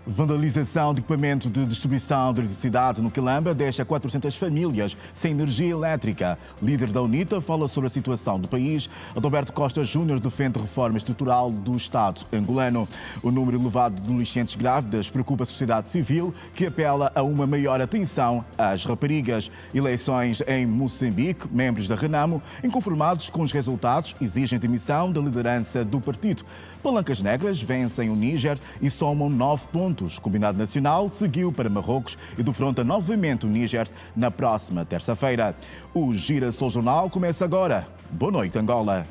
Vandalização de equipamento de distribuição de eletricidade no Quilamba deixa 400 famílias sem energia elétrica. Líder da UNITA fala sobre a situação do país. Adalberto Costa Júnior defende reforma estrutural do Estado angolano. O número elevado de adolescentes grávidas preocupa a sociedade civil, que apela a uma maior atenção às raparigas. Eleições em Moçambique. Membros da Renamo, inconformados com os resultados, exigem demissão da liderança do partido. Palancas Negras vencem o Níger e somam 9 pontos. O combinado nacional seguiu para Marrocos e defronta novamente o Níger na próxima terça-feira. O Girassol Jornal começa agora. Boa noite, Angola.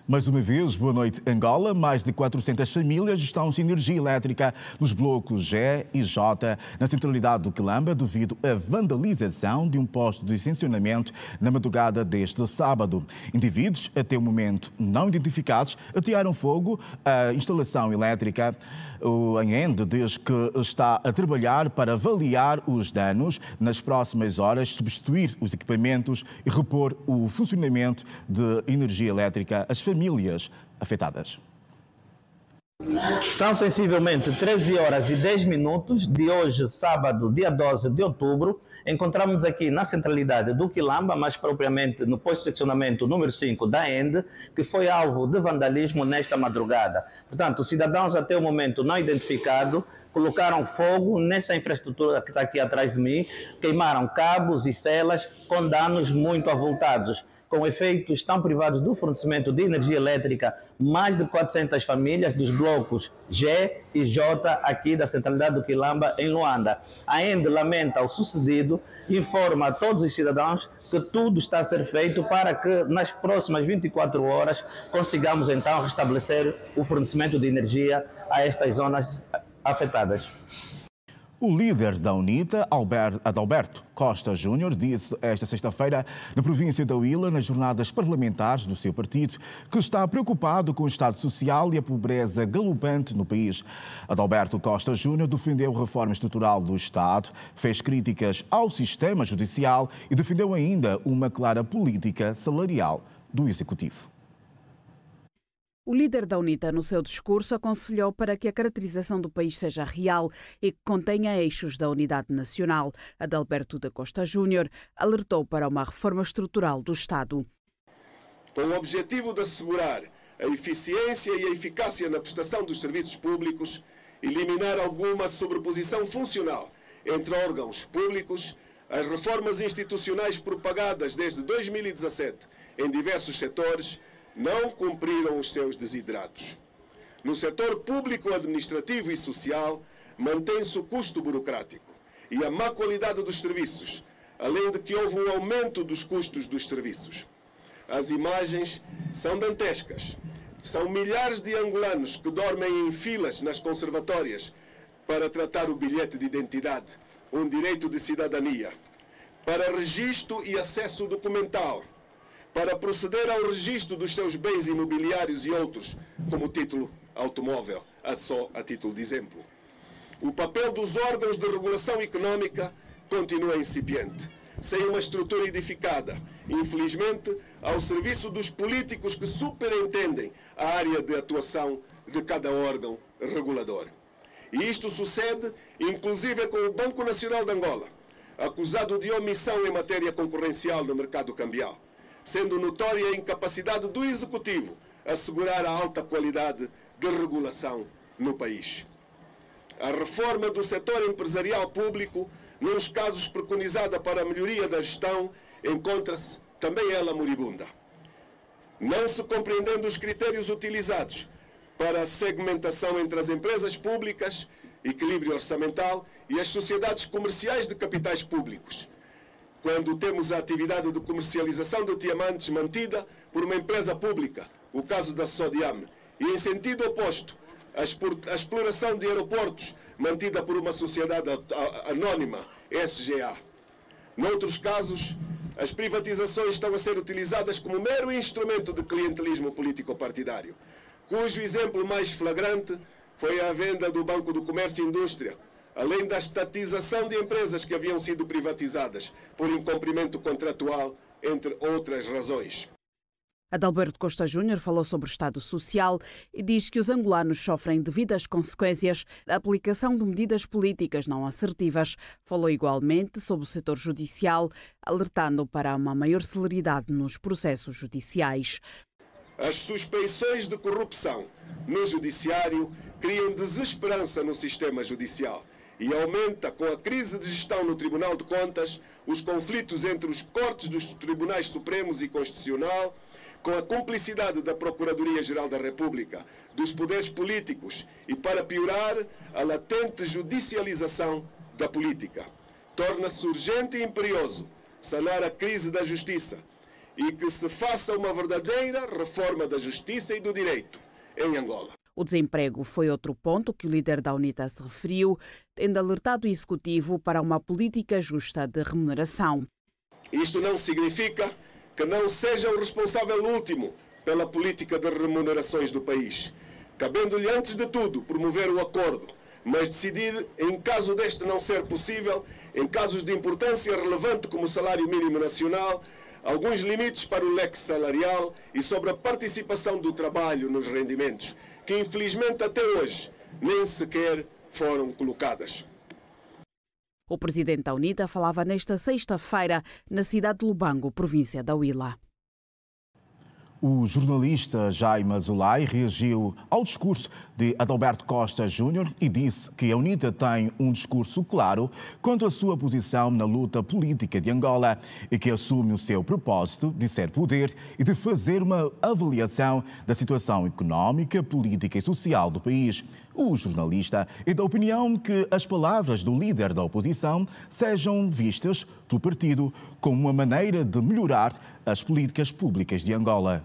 Mais uma vez, boa noite, Angola. Mais de 400 famílias estão sem energia elétrica nos blocos G e J, na centralidade do Quilamba, devido à vandalização de um posto de estacionamento na madrugada deste sábado. Indivíduos, até o momento não identificados, atearam fogo à instalação elétrica. O ANENDE diz que está a trabalhar para avaliar os danos nas próximas horas, substituir os equipamentos e repor o funcionamento de energia elétrica às famílias afetadas. São sensivelmente 13 horas e 10 minutos de hoje, sábado, dia 12 de outubro. Encontramos aqui na centralidade do Quilamba, mais propriamente no posto de seccionamento número 5 da ANENDE, que foi alvo de vandalismo nesta madrugada. Portanto, os cidadãos até o momento não identificados colocaram fogo nessa infraestrutura que está aqui atrás de mim, queimaram cabos e celas com danos muito avultados. Com efeito, estão privados do fornecimento de energia elétrica mais de 400 famílias dos blocos G e J aqui da centralidade do Quilamba, em Luanda. A ANENDE lamenta o sucedido e informa a todos os cidadãos que tudo está a ser feito para que nas próximas 24 horas consigamos então restabelecer o fornecimento de energia a estas zonas afetadas. O líder da UNITA, Adalberto Costa Júnior, disse esta sexta-feira na província da Huila, nas jornadas parlamentares do seu partido, que está preocupado com o estado social e a pobreza galopante no país. Adalberto Costa Júnior defendeu a reforma estrutural do Estado, fez críticas ao sistema judicial e defendeu ainda uma clara política salarial do Executivo. O líder da UNITA, no seu discurso, aconselhou para que a caracterização do país seja real e que contenha eixos da unidade nacional. Adalberto da Costa Júnior alertou para uma reforma estrutural do Estado. Com o objetivo de assegurar a eficiência e a eficácia na prestação dos serviços públicos, eliminar alguma sobreposição funcional entre órgãos públicos, as reformas institucionais propagadas desde 2017 em diversos setores não cumpriram os seus desideratos. No setor público, administrativo e social, mantém-se o custo burocrático e a má qualidade dos serviços, além de que houve um aumento dos custos dos serviços. As imagens são dantescas. São milhares de angolanos que dormem em filas nas conservatórias para tratar o bilhete de identidade, um direito de cidadania, para registro e acesso documental, para proceder ao registro dos seus bens imobiliários e outros, como título automóvel, só a título de exemplo. O papel dos órgãos de regulação económica continua incipiente, sem uma estrutura edificada, infelizmente, ao serviço dos políticos que superintendem a área de atuação de cada órgão regulador. E isto sucede, inclusive, com o Banco Nacional de Angola, acusado de omissão em matéria concorrencial no mercado cambial, sendo notória a incapacidade do Executivo assegurar a alta qualidade de regulação no país. A reforma do setor empresarial público, nos casos preconizada para a melhoria da gestão, encontra-se também ela moribunda. Não se compreendendo os critérios utilizados para a segmentação entre as empresas públicas, equilíbrio orçamental e as sociedades comerciais de capitais públicos, quando temos a atividade de comercialização de diamantes mantida por uma empresa pública, o caso da Sodiam, e em sentido oposto, a exploração de aeroportos mantida por uma sociedade anónima, SGA. Noutros casos, as privatizações estão a ser utilizadas como mero instrumento de clientelismo político-partidário, cujo exemplo mais flagrante foi a venda do Banco do Comércio e Indústria, além da estatização de empresas que haviam sido privatizadas por incumprimento contratual, entre outras razões. Adalberto Costa Júnior falou sobre o Estado Social e diz que os angolanos sofrem devidas consequências da aplicação de medidas políticas não assertivas. Falou igualmente sobre o setor judicial, alertando para uma maior celeridade nos processos judiciais. As suspeições de corrupção no judiciário criam desesperança no sistema judicial e aumenta, com a crise de gestão no Tribunal de Contas, os conflitos entre os cortes dos Tribunais Supremos e Constitucional, com a cumplicidade da Procuradoria-Geral da República, dos poderes políticos e, para piorar, a latente judicialização da política. Torna-se urgente e imperioso sanar a crise da justiça e que se faça uma verdadeira reforma da justiça e do direito em Angola. O desemprego foi outro ponto que o líder da UNITA se referiu, tendo alertado o Executivo para uma política justa de remuneração. Isto não significa que não seja o responsável último pela política de remunerações do país, cabendo-lhe, antes de tudo, promover o acordo, mas decidir, em caso deste não ser possível, em casos de importância relevante como o salário mínimo nacional, alguns limites para o leque salarial e sobre a participação do trabalho nos rendimentos, que infelizmente até hoje nem sequer foram colocadas. O presidente da UNITA falava nesta sexta-feira na cidade de Lubango, província da Huila. O jornalista Jaime Azulay reagiu ao discurso de Adalberto Costa Júnior e disse que a UNITA tem um discurso claro quanto à sua posição na luta política de Angola e que assume o seu propósito de ser poder e de fazer uma avaliação da situação económica, política e social do país. O jornalista é da opinião que as palavras do líder da oposição sejam vistas pelo partido como uma maneira de melhorar as políticas públicas de Angola.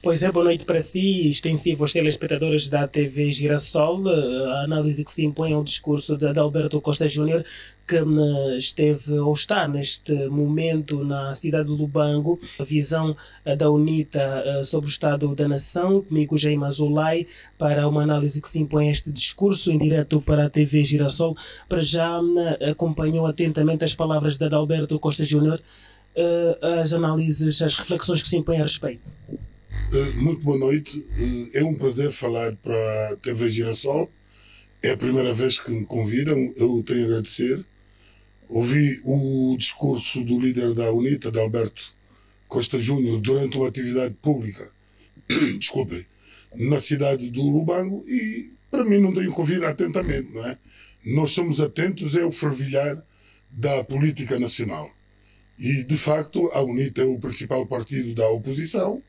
Pois é, boa noite para si, extensivos telespectadores da TV Girassol. A análise que se impõe ao discurso de Adalberto Costa Júnior, que esteve ou está neste momento na cidade de Lubango. A visão da UNITA sobre o estado da nação, comigo Jaime Azulay, para uma análise que se impõe a este discurso em direto para a TV Girassol. Para já acompanhou atentamente as palavras de Adalberto Costa Júnior, as análises, as reflexões que se impõem a respeito. Muito boa noite, é um prazer falar para a TV Girassol, é a primeira vez que me convidam, eu tenho a agradecer. Ouvi o discurso do líder da UNITA, Adalberto Costa Júnior, durante uma atividade pública, desculpem, na cidade do Lubango e para mim não tenho que ouvir atentamente, não é? Nós somos atentos ao fervilhar da política nacional e de facto a UNITA é o principal partido da oposição.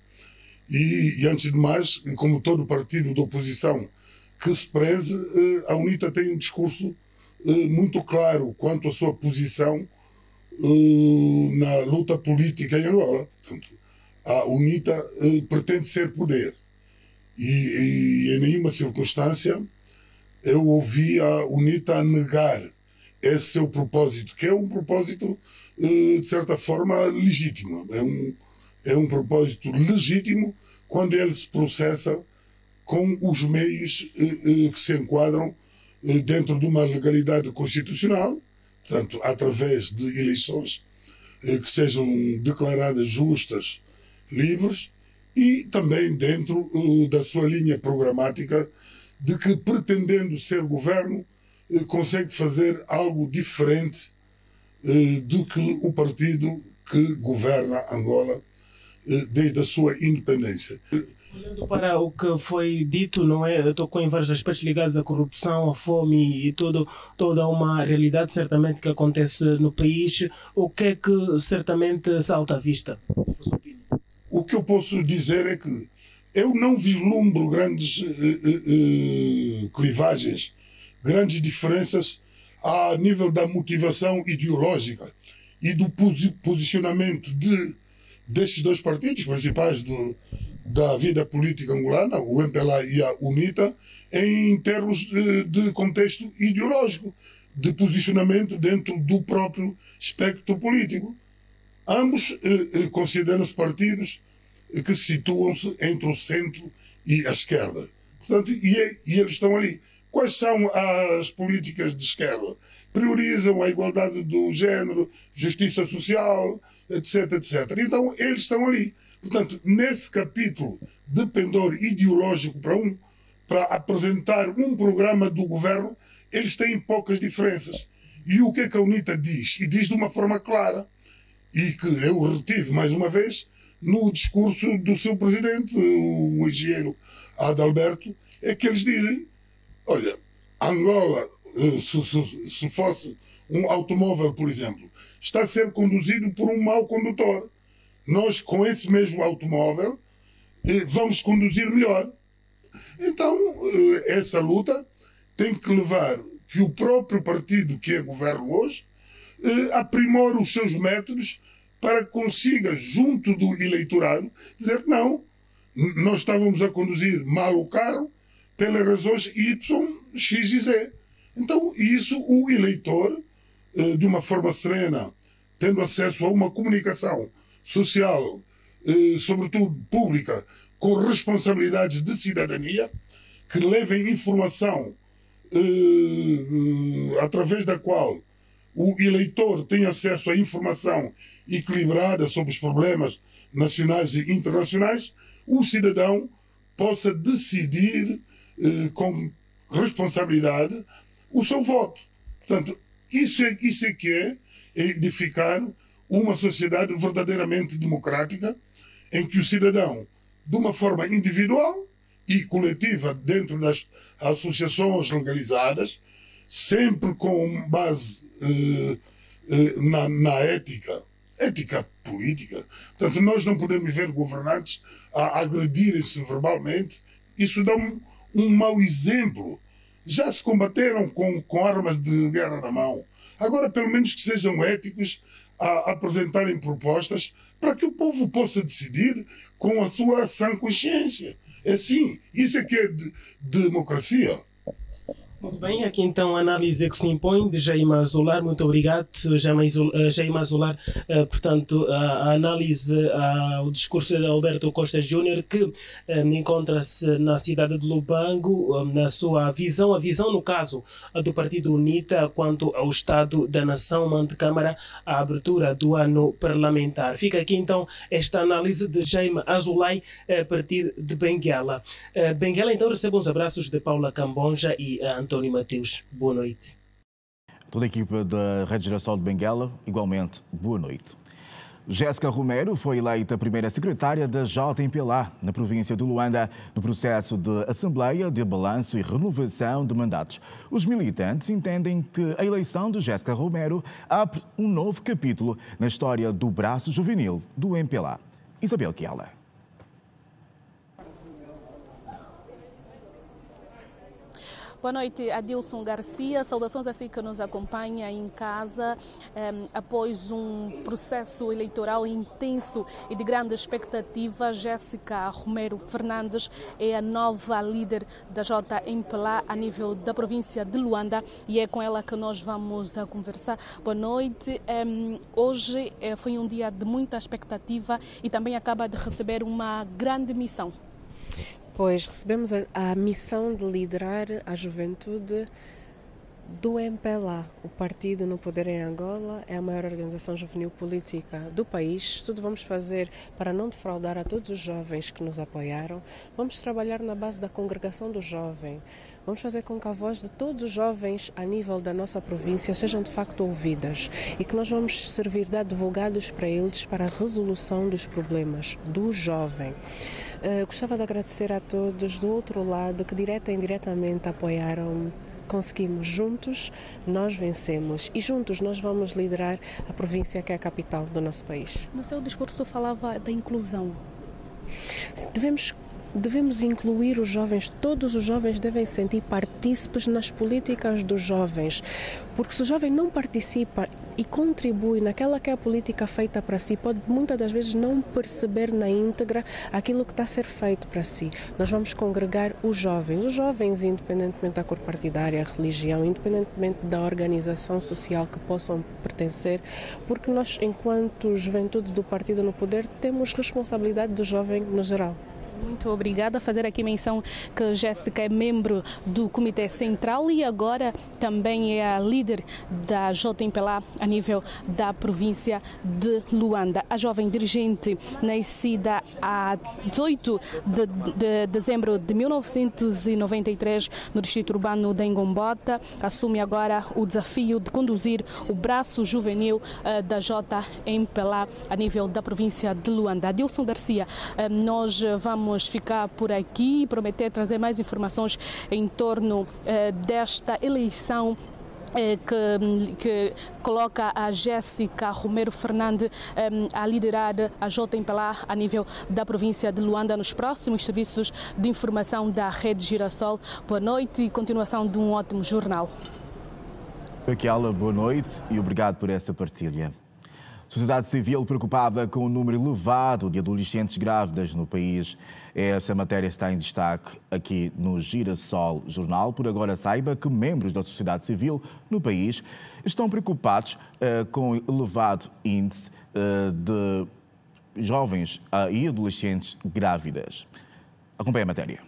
E antes de mais, como todo partido de oposição que se preze, a UNITA tem um discurso muito claro quanto à sua posição na luta política em Angola. Portanto, a UNITA pretende ser poder. E em nenhuma circunstância eu ouvi a UNITA a negar esse seu propósito, que é um propósito, de certa forma, legítimo. É um propósito legítimo quando ele se processa com os meios que se enquadram dentro de uma legalidade constitucional, portanto, através de eleições que sejam declaradas justas, livres, e também dentro da sua linha programática de que, pretendendo ser governo, consegue fazer algo diferente do que o partido que governa Angola desde a sua independência. Olhando para o que foi dito, não é? Tocou em vários aspectos ligados à corrupção, à fome e toda uma realidade certamente que acontece no país. O que é que certamente salta à vista? O que eu posso dizer é que eu não vislumbro grandes clivagens, grandes diferenças a nível da motivação ideológica e do posicionamento destes dois partidos principais da vida política angolana, o MPLA e a UNITA, em termos de contexto ideológico, de posicionamento dentro do próprio espectro político. Ambos consideram-se partidos que situam-se entre o centro e a esquerda. Portanto, e eles estão ali. Quais são as políticas de esquerda? Priorizam a igualdade do género, justiça social, etc, etc. Então, eles estão ali. Portanto, nesse capítulo de pendor ideológico para apresentar um programa do governo, eles têm poucas diferenças. E o que é que a UNITA diz? E diz de uma forma clara, e que eu retive mais uma vez no discurso do seu presidente, o engenheiro Adalberto, é que eles dizem: olha, Angola, se fosse um automóvel, por exemplo, está a ser conduzido por um mau condutor. Nós, com esse mesmo automóvel, vamos conduzir melhor. Então, essa luta tem que levar que o próprio partido que é governo hoje aprimore os seus métodos para que consiga, junto do eleitorado, dizer: não, nós estávamos a conduzir mal o carro pelas razões Y, X e Z. Então, isso o eleitor, de uma forma serena, tendo acesso a uma comunicação social, sobretudo pública, com responsabilidades de cidadania, que levem informação através da qual o eleitor tem acesso à informação equilibrada sobre os problemas nacionais e internacionais, o cidadão possa decidir com responsabilidade o seu voto. Portanto, isso é que é edificar uma sociedade verdadeiramente democrática, em que o cidadão, de uma forma individual e coletiva, dentro das associações legalizadas, sempre com base na ética política. Portanto, nós não podemos ver governantes a agredirem-se verbalmente. Isso dá um mau exemplo. Já se combateram com armas de guerra na mão. Agora, pelo menos que sejam éticos a apresentarem propostas para que o povo possa decidir com a sua sã consciência. É assim, isso é que é democracia. Muito bem, aqui então a análise que se impõe de Jaime Azular. Muito obrigado, Jaime Azular. Portanto, a análise ao discurso de Alberto Costa Júnior, que encontra-se na cidade de Lubango, na sua visão, a visão, no caso, do Partido UNITA quanto ao Estado da Nação, uma antecâmara à abertura do ano parlamentar. Fica aqui então esta análise de Jaime Azular a partir de Benguela. Benguela, então, recebe uns abraços de Paula Cambonja e António Mateus. Boa noite. Toda a equipa da Rede Girassol de Benguela, igualmente, boa noite. Jéssica Romero foi eleita primeira secretária da JMPLA, na província de Luanda, no processo de Assembleia de Balanço e Renovação de Mandatos. Os militantes entendem que a eleição de Jéssica Romero abre um novo capítulo na história do braço juvenil do MPLA. Isabel Kiala. Boa noite, Adilson Garcia. Saudações assim que nos acompanha em casa após um processo eleitoral intenso e de grande expectativa. Jéssica Romero Fernandes é a nova líder da JMPLA a nível da província de Luanda e é com ela que nós vamos conversar. Boa noite. Hoje foi um dia de muita expectativa e também acaba de receber uma grande missão. Pois recebemos a missão de liderar a juventude do MPLA, o partido no poder em Angola, é a maior organização juvenil política do país. Tudo vamos fazer para não defraudar a todos os jovens que nos apoiaram. Vamos trabalhar na base da congregação do jovem. Vamos fazer com que a voz de todos os jovens a nível da nossa província sejam de facto ouvidas e que nós vamos servir de advogados para eles para a resolução dos problemas do jovem. Gostava de agradecer a todos do outro lado que direta e indiretamente apoiaram. Conseguimos, juntos nós vencemos e juntos nós vamos liderar a província que é a capital do nosso país. No seu discurso falava da inclusão. Devemos devemos incluir os jovens, todos os jovens devem se sentir partícipes nas políticas dos jovens, porque se o jovem não participa e contribui naquela que é a política feita para si, pode muitas das vezes não perceber na íntegra aquilo que está a ser feito para si. Nós vamos congregar os jovens independentemente da cor partidária, religião, independentemente da organização social que possam pertencer, porque nós, enquanto juventude do partido no poder, temos responsabilidade do jovem no geral. Muito obrigada. Fazer aqui menção que Jéssica é membro do Comitê Central e agora também é a líder da JMPLA a nível da província de Luanda. A jovem dirigente, nascida a 18 de dezembro de 1993 no distrito urbano de Ngombota, assume agora o desafio de conduzir o braço juvenil da JMPLA a nível da província de Luanda. Adilson Garcia, nós vamos ficar por aqui e prometer trazer mais informações em torno desta eleição que coloca a Jéssica Romero Fernandes a liderar a JMPLA a nível da província de Luanda nos próximos serviços de informação da Rede Girassol. Boa noite e continuação de um ótimo jornal. Aquela, boa noite e obrigado por essa partilha. Sociedade civil preocupada com o número elevado de adolescentes grávidas no país. Essa matéria está em destaque aqui no Girassol Jornal. Por agora, saiba que membros da sociedade civil no país estão preocupados com o elevado índice de jovens e adolescentes grávidas. Acompanhe a matéria.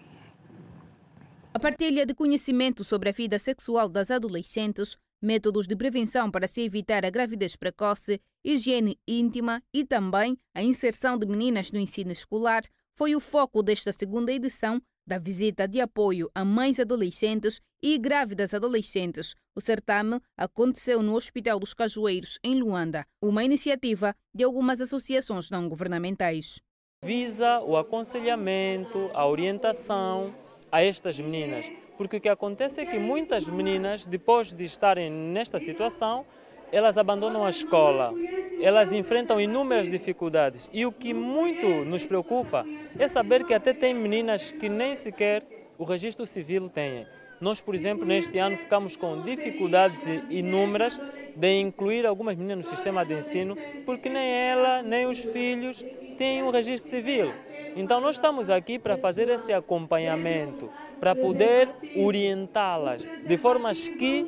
A partilha de conhecimento sobre a vida sexual das adolescentes, métodos de prevenção para se evitar a gravidez precoce, higiene íntima e também a inserção de meninas no ensino escolar foi o foco desta segunda edição da visita de apoio a mães adolescentes e grávidas adolescentes. O certame aconteceu no Hospital dos Cajueiros, em Luanda, uma iniciativa de algumas associações não governamentais. Visa o aconselhamento, a orientação a estas meninas, porque o que acontece é que muitas meninas, depois de estarem nesta situação, elas abandonam a escola, elas enfrentam inúmeras dificuldades. E o que muito nos preocupa é saber que até tem meninas que nem sequer o registro civil têm. Nós, por exemplo, neste ano ficamos com dificuldades inúmeras de incluir algumas meninas no sistema de ensino, porque nem ela, nem os filhos têm um registro civil. Então nós estamos aqui para fazer esse acompanhamento, para poder orientá-las, de formas que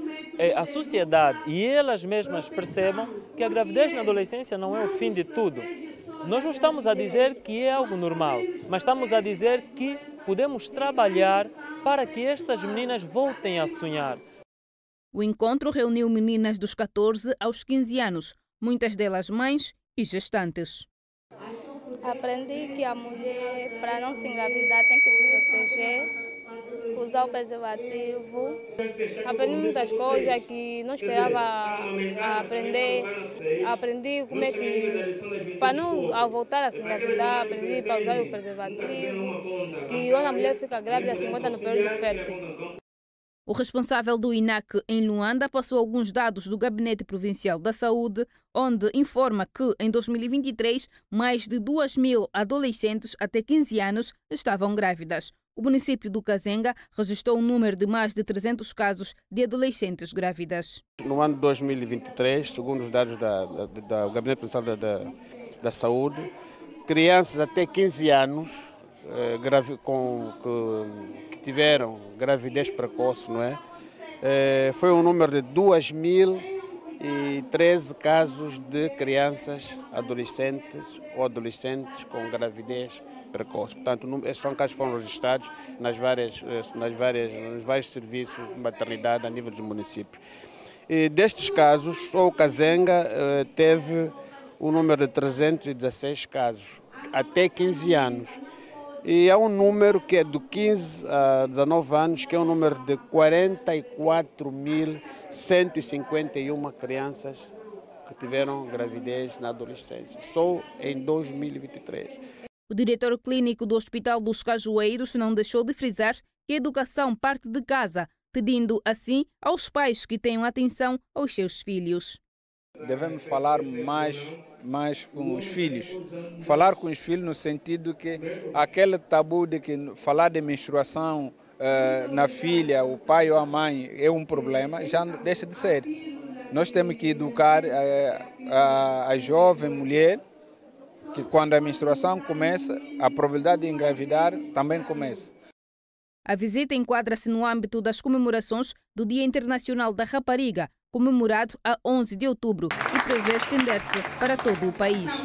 a sociedade e elas mesmas percebam que a gravidez na adolescência não é o fim de tudo. Nós não estamos a dizer que é algo normal, mas estamos a dizer que podemos trabalhar para que estas meninas voltem a sonhar. O encontro reuniu meninas dos 14 aos 15 anos, muitas delas mães e gestantes. Aprendi que a mulher, para não se engravidar, tem que se proteger, usar o preservativo. Aprendi muitas coisas que não esperava aprender. Aprendi como é que, para não ao voltar a se engravidar, aprendi para usar o preservativo, que quando a mulher fica grávida, se encontra no período fértil. O responsável do INAC em Luanda passou alguns dados do Gabinete Provincial da Saúde, onde informa que, em 2023, mais de 2.000 adolescentes até 15 anos estavam grávidas. O município do Kazenga registrou um número de mais de 300 casos de adolescentes grávidas. No ano de 2023, segundo os dados do Gabinete Provincial da Saúde, crianças até 15 anos que tiveram gravidez precoce, não é? Foi um número de 2.013 casos de crianças adolescentes ou adolescentes com gravidez precoce. Portanto, esses são casos que foram registrados nos vários serviços de maternidade a nível dos municípios. E destes casos, só o Kazenga teve um número de 316 casos, até 15 anos. E há um número que é do 15 a 19 anos, que é um número de 44.151 crianças que tiveram gravidez na adolescência, só em 2023. O diretor clínico do Hospital dos Cajueiros não deixou de frisar que a educação parte de casa, pedindo assim aos pais que tenham atenção aos seus filhos. Devemos falar mais com os filhos. Falar com os filhos no sentido que aquele tabu de que falar de menstruação na filha, o pai ou a mãe é um problema, já deixa de ser. Nós temos que educar a jovem mulher que quando a menstruação começa, a probabilidade de engravidar também começa. A visita enquadra-se no âmbito das comemorações do Dia Internacional da Rapariga, comemorado a 11 de outubro, e prevê estender-se para todo o país.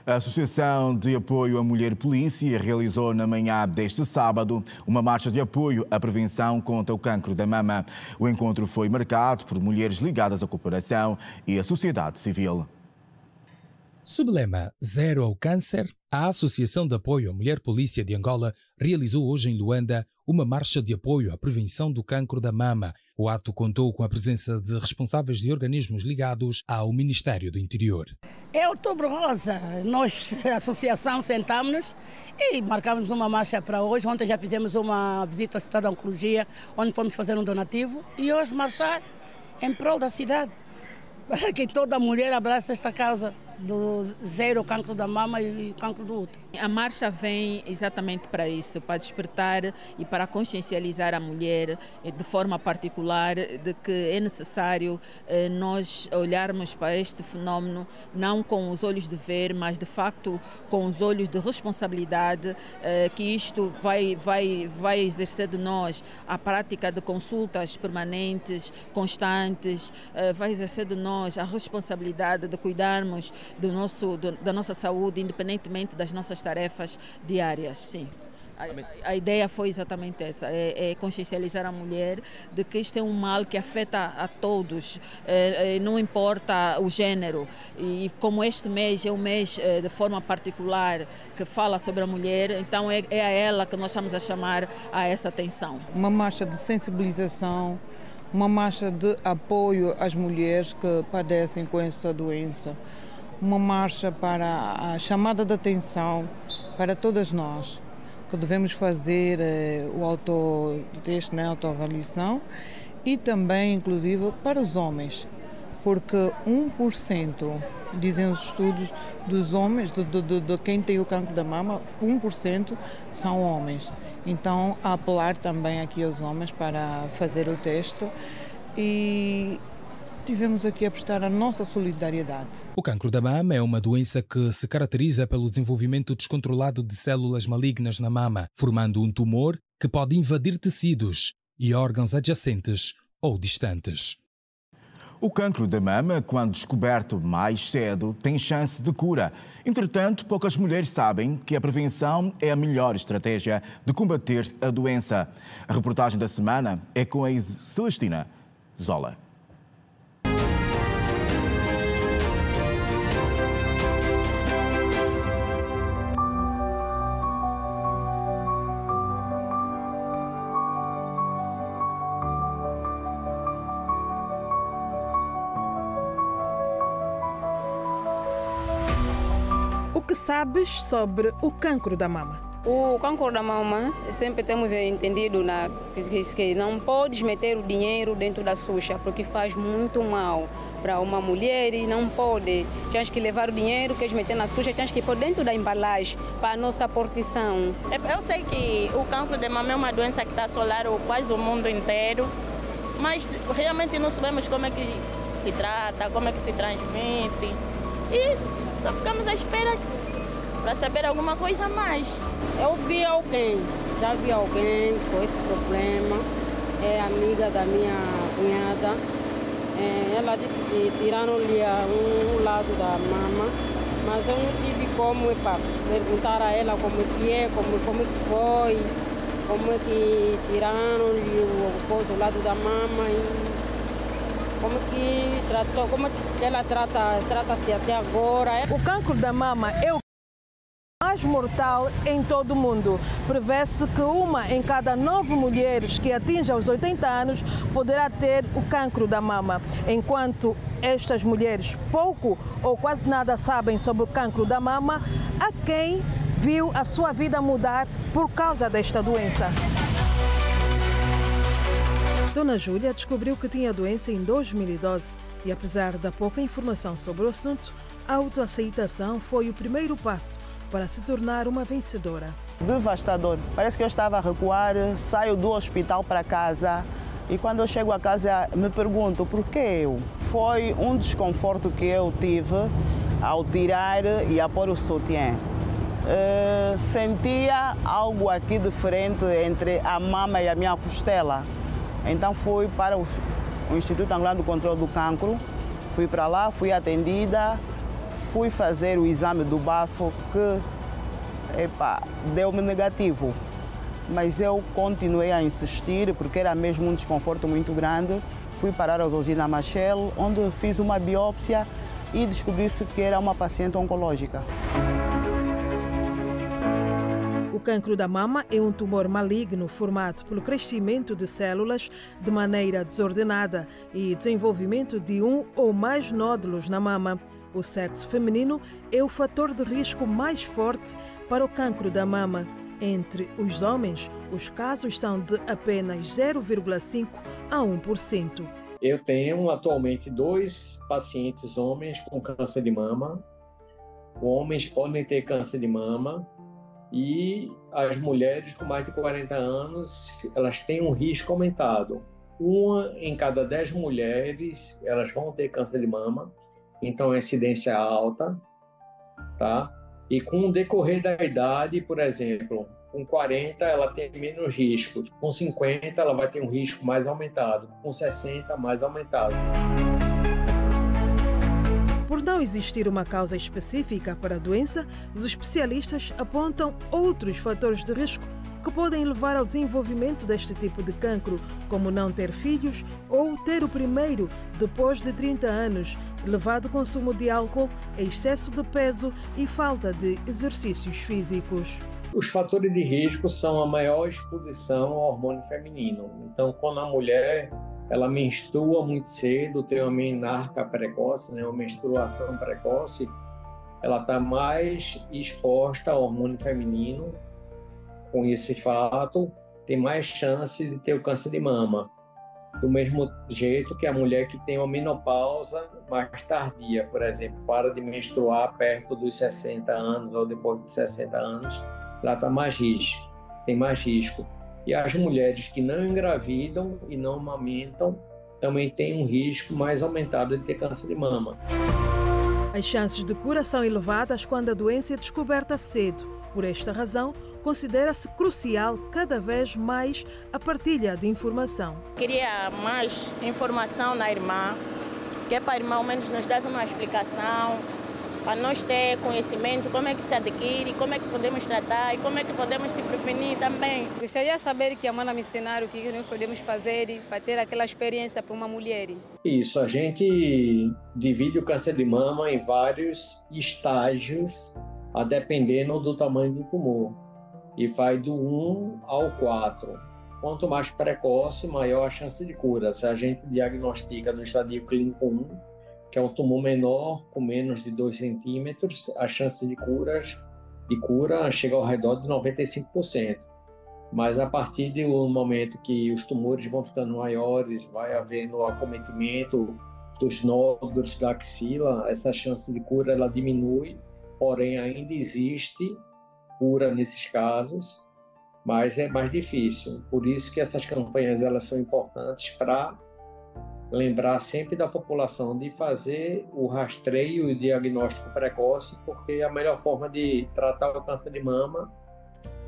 A Associação de Apoio à Mulher Polícia realizou na manhã deste sábado uma marcha de apoio à prevenção contra o cancro da mama. O encontro foi marcado por mulheres ligadas à cooperação e à sociedade civil. Sob lema Zero ao Câncer, a Associação de Apoio à Mulher Polícia de Angola realizou hoje em Luanda uma marcha de apoio à prevenção do cancro da mama. O ato contou com a presença de responsáveis de organismos ligados ao Ministério do Interior. É Outubro Rosa. Nós, a associação, sentámos-nos e marcámos uma marcha para hoje. Ontem já fizemos uma visita ao Hospital de Oncologia, onde fomos fazer um donativo, e hoje marchar em prol da cidade, para que toda mulher abrace esta causa do zero cancro da mama e cancro do útero. A marcha vem exatamente para isso, para despertar e para consciencializar a mulher de forma particular de que é necessário nós olharmos para este fenómeno não com os olhos de ver, mas de facto com os olhos de responsabilidade, que isto vai exercer de nós a prática de consultas permanentes, constantes, vai exercer de nós a responsabilidade de cuidarmos da nossa saúde, independentemente das nossas tarefas diárias. Sim. A ideia foi exatamente essa, é consciencializar a mulher de que isto é um mal que afeta a todos, não importa o género. E como este mês é um mês de forma particular que fala sobre a mulher, então é a ela que nós estamos a chamar a essa atenção. Uma marcha de sensibilização, uma marcha de apoio às mulheres que padecem com essa doença. Uma marcha para a chamada de atenção para todas nós, que devemos fazer o autoteste, a autoavaliação, e também, inclusive, para os homens, porque 1%, dizem os estudos, dos homens, de quem tem o cancro da mama, 1% são homens. Então, a apelar também aqui aos homens para fazer o teste e tivemos aqui a prestar a nossa solidariedade. O cancro da mama é uma doença que se caracteriza pelo desenvolvimento descontrolado de células malignas na mama, formando um tumor que pode invadir tecidos e órgãos adjacentes ou distantes. O cancro da mama, quando descoberto mais cedo, tem chance de cura. Entretanto, poucas mulheres sabem que a prevenção é a melhor estratégia de combater a doença. A reportagem da semana é com a Celestina Zola. O que sabes sobre o cancro da mama? O cancro da mama, sempre temos entendido que não podes meter o dinheiro dentro da Xuxa, porque faz muito mal para uma mulher e não pode. Tens que levar o dinheiro, queres meter na Xuxa, tens que pôr dentro da embalagem para a nossa proteção. Eu sei que o cancro da mama é uma doença que está a assolar quase o mundo inteiro, mas realmente não sabemos como é que se trata, como é que se transmite. E só ficamos à espera para saber alguma coisa a mais. Eu vi alguém, já vi alguém com esse problema, é amiga da minha cunhada. Ela disse que tiraram-lhe um lado da mama, mas eu não tive como perguntar a ela como é, como é que foi, como é que tiraram-lhe o lado da mama e como que tratou, como que ela trata-se até agora. O cancro da mama é o mais mortal em todo o mundo. Prevê-se que 1 em cada 9 mulheres que atinjam os 80 anos poderá ter o cancro da mama. Enquanto estas mulheres pouco ou quase nada sabem sobre o cancro da mama, há quem viu a sua vida mudar por causa desta doença. Dona Júlia descobriu que tinha a doença em 2012 e, apesar da pouca informação sobre o assunto, a autoaceitação foi o primeiro passo para se tornar uma vencedora. Devastador. Parece que eu estava a recuar, saio do hospital para casa e quando eu chego a casa me pergunto por que eu. Foi um desconforto que eu tive ao tirar e a pôr o sutiã. Sentia algo aqui diferente entre a mama e a minha costela. Então fui para o Instituto Angolano do Controle do Cancro, fui para lá, fui atendida, fui fazer o exame do bafo que deu-me negativo. Mas eu continuei a insistir porque era mesmo um desconforto muito grande. Fui parar aos Usina Machel, onde fiz uma biópsia e descobri-se que era uma paciente oncológica. O cancro da mama é um tumor maligno formado pelo crescimento de células de maneira desordenada e desenvolvimento de um ou mais nódulos na mama. O sexo feminino é o fator de risco mais forte para o cancro da mama. Entre os homens, os casos são de apenas 0,5% a 1%. Eu tenho atualmente 2 pacientes homens com câncer de mama. Homens podem ter câncer de mama. E as mulheres com mais de 40 anos, elas têm um risco aumentado. 1 em cada 10 mulheres, elas vão ter câncer de mama, então a incidência é alta, tá? E com o decorrer da idade, por exemplo, com 40 ela tem menos riscos, com 50 ela vai ter um risco mais aumentado, com 60 mais aumentado. Por não existir uma causa específica para a doença, os especialistas apontam outros fatores de risco que podem levar ao desenvolvimento deste tipo de cancro, como não ter filhos ou ter o primeiro depois de 30 anos, elevado consumo de álcool, excesso de peso e falta de exercícios físicos. Os fatores de risco são a maior exposição ao hormônio feminino. Então, quando a mulher ela menstrua muito cedo, tem uma menarca precoce, uma menstruação precoce, ela está mais exposta ao hormônio feminino. Com esse fato, tem mais chance de ter o câncer de mama. Do mesmo jeito que a mulher que tem uma menopausa mais tardia, por exemplo, para de menstruar perto dos 60 anos ou depois dos 60 anos, ela está mais risco, tem mais risco. E as mulheres que não engravidam e não amamentam também têm um risco mais aumentado de ter câncer de mama. As chances de cura são elevadas quando a doença é descoberta cedo. Por esta razão, considera-se crucial cada vez mais a partilha de informação. Queria mais informação na irmã, que é para a irmã ao menos nos dar uma explicação, para nós ter conhecimento, como é que se adquire, como é que podemos tratar e como é que podemos se prevenir também. Gostaria de saber que a Mana me ensinar o que nós podemos fazer para ter aquela experiência para uma mulher. Isso, a gente divide o câncer de mama em vários estágios, a dependendo do tamanho do tumor, e vai do 1 ao 4. Quanto mais precoce, maior a chance de cura. Se a gente diagnostica no estadio clínico 1, que é um tumor menor, com menos de 2 centímetros, a chance de cura chega ao redor de 95%. Mas a partir do momento que os tumores vão ficando maiores, vai havendo acometimento dos nódulos da axila, essa chance de cura ela diminui, porém ainda existe cura nesses casos, mas é mais difícil. Por isso que essas campanhas elas são importantes para lembrar sempre da população de fazer o rastreio e o diagnóstico precoce, porque a melhor forma de tratar o câncer de mama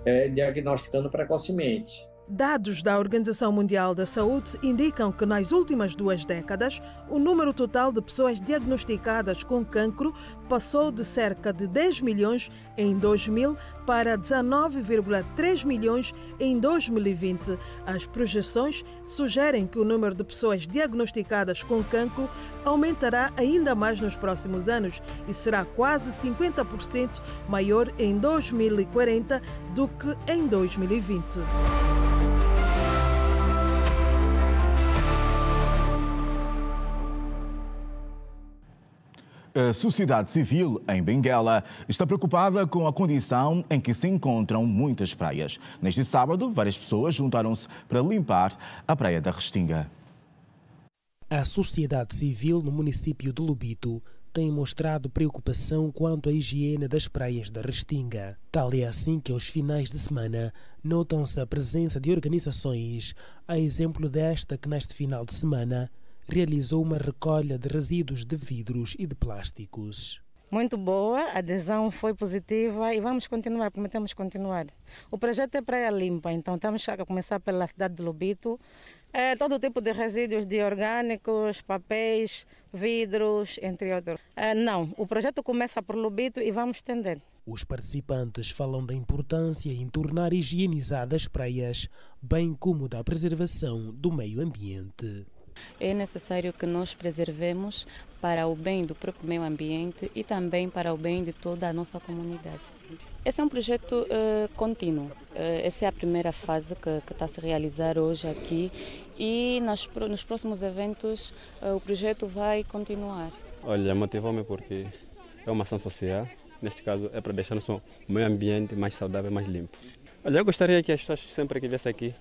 é diagnosticando precocemente. Dados da Organização Mundial da Saúde indicam que nas últimas 2 décadas, o número total de pessoas diagnosticadas com cancro passou de cerca de 10 milhões em 2000 para 19,3 milhões em 2020. As projeções sugerem que o número de pessoas diagnosticadas com cancro aumentará ainda mais nos próximos anos e será quase 50% maior em 2040 do que em 2020. A sociedade civil em Benguela está preocupada com a condição em que se encontram muitas praias. Neste sábado, várias pessoas juntaram-se para limpar a praia da Restinga. A sociedade civil no município de Lobito tem mostrado preocupação quanto à higiene das praias da Restinga. Tal é assim que, aos finais de semana, notam-se a presença de organizações, a exemplo desta que, neste final de semana, realizou uma recolha de resíduos de vidros e de plásticos. Muito boa, a adesão foi positiva e vamos continuar, prometemos continuar. O projeto é Praia Limpa, então estamos a começar pela cidade de Lobito. Todo tipo de resíduos de orgânicos, papéis, vidros, entre outros. Não, o projeto começa por Lobito e vamos estender. Os participantes falam da importância em tornar higienizadas as praias, bem como da preservação do meio ambiente. É necessário que nós preservemos para o bem do próprio meio ambiente e também para o bem de toda a nossa comunidade. Esse é um projeto contínuo. Essa é a primeira fase que está a se realizar hoje aqui e nos próximos eventos o projeto vai continuar. Olha, motivou-me porque é uma ação social. Neste caso é para deixar nosso meio ambiente mais saudável, mais limpo. Olha, eu gostaria que as pessoas sempre que viessem aqui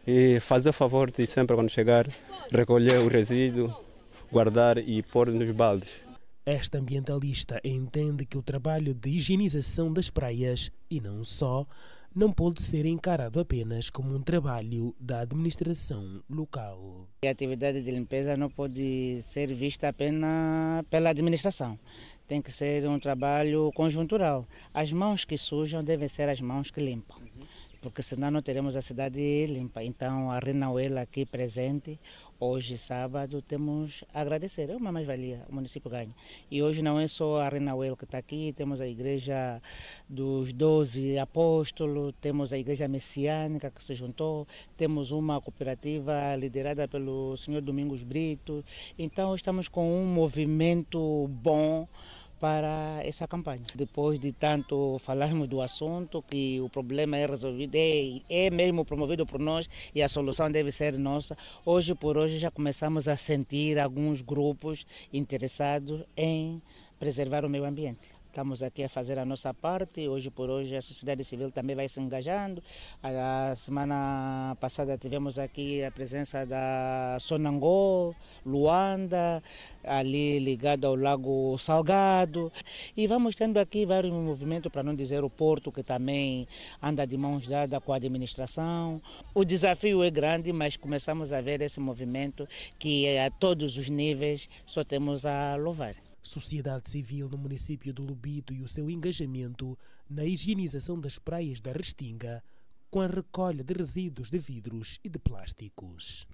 e fazer o favor de sempre quando chegar recolher o resíduo, guardar e pôr nos baldes. Esta ambientalista entende que o trabalho de higienização das praias, e não só, não pode ser encarado apenas como um trabalho da administração local. A atividade de limpeza não pode ser vista apenas pela administração. Tem que ser um trabalho conjuntural. As mãos que sujam devem ser as mãos que limpam, porque senão não teremos a cidade limpa. Então a Renauela aqui presente, hoje sábado, temos a agradecer, é uma mais-valia, o município ganha. E hoje não é só a Renauela que está aqui, temos a igreja dos 12 apóstolos, temos a igreja messiânica que se juntou, temos uma cooperativa liderada pelo senhor Domingos Brito. Então estamos com um movimento bom para essa campanha. Depois de tanto falarmos do assunto, que o problema é resolvido, é mesmo promovido por nós e a solução deve ser nossa, hoje por hoje já começamos a sentir alguns grupos interessados em preservar o meio ambiente. Estamos aqui a fazer a nossa parte, hoje por hoje a sociedade civil também vai se engajando. A semana passada tivemos aqui a presença da Sonangol, Luanda, ali ligado ao Lago Salgado. E vamos tendo aqui vários movimentos, para não dizer o Porto, que também anda de mãos dadas com a administração. O desafio é grande, mas começamos a ver esse movimento que a todos os níveis só temos a louvar. Sociedade civil no município de Lobito e o seu engajamento na higienização das praias da Restinga com a recolha de resíduos de vidros e de plásticos.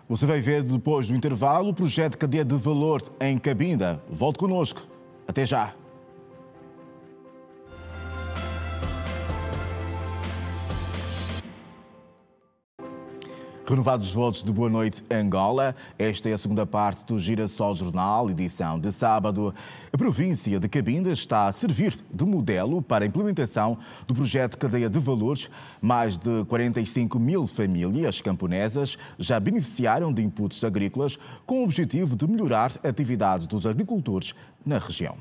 Você vai ver depois do intervalo o projeto Cadeia de Valor em Cabinda. Volte connosco. Até já. Renovados os votos de Boa Noite Angola, esta é a segunda parte do Girassol Jornal, edição de sábado. A província de Cabinda está a servir de modelo para a implementação do projeto Cadeia de Valores. Mais de 45 mil famílias camponesas já beneficiaram de inputs agrícolas com o objetivo de melhorar a atividade dos agricultores na região.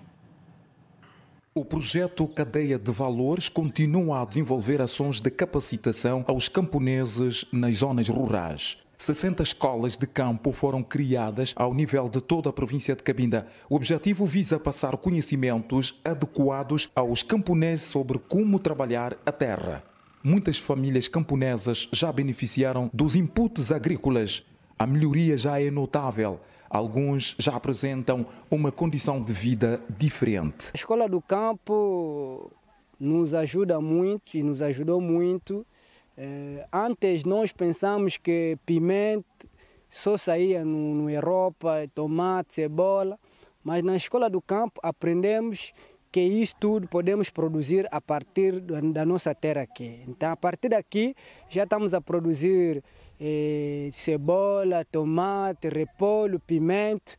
O projeto Cadeia de Valores continua a desenvolver ações de capacitação aos camponeses nas zonas rurais. 60 escolas de campo foram criadas ao nível de toda a província de Cabinda. O objetivo visa passar conhecimentos adequados aos camponeses sobre como trabalhar a terra. Muitas famílias camponesas já beneficiaram dos inputs agrícolas. A melhoria já é notável. Alguns já apresentam uma condição de vida diferente. A Escola do Campo nos ajuda muito e nos ajudou muito. Antes nós pensamos que pimenta só saía na Europa, tomate, cebola, mas na Escola do Campo aprendemos que isso tudo podemos produzir a partir da nossa terra aqui. Então, a partir daqui, já estamos a produzir cebola, tomate, repolho, pimenta.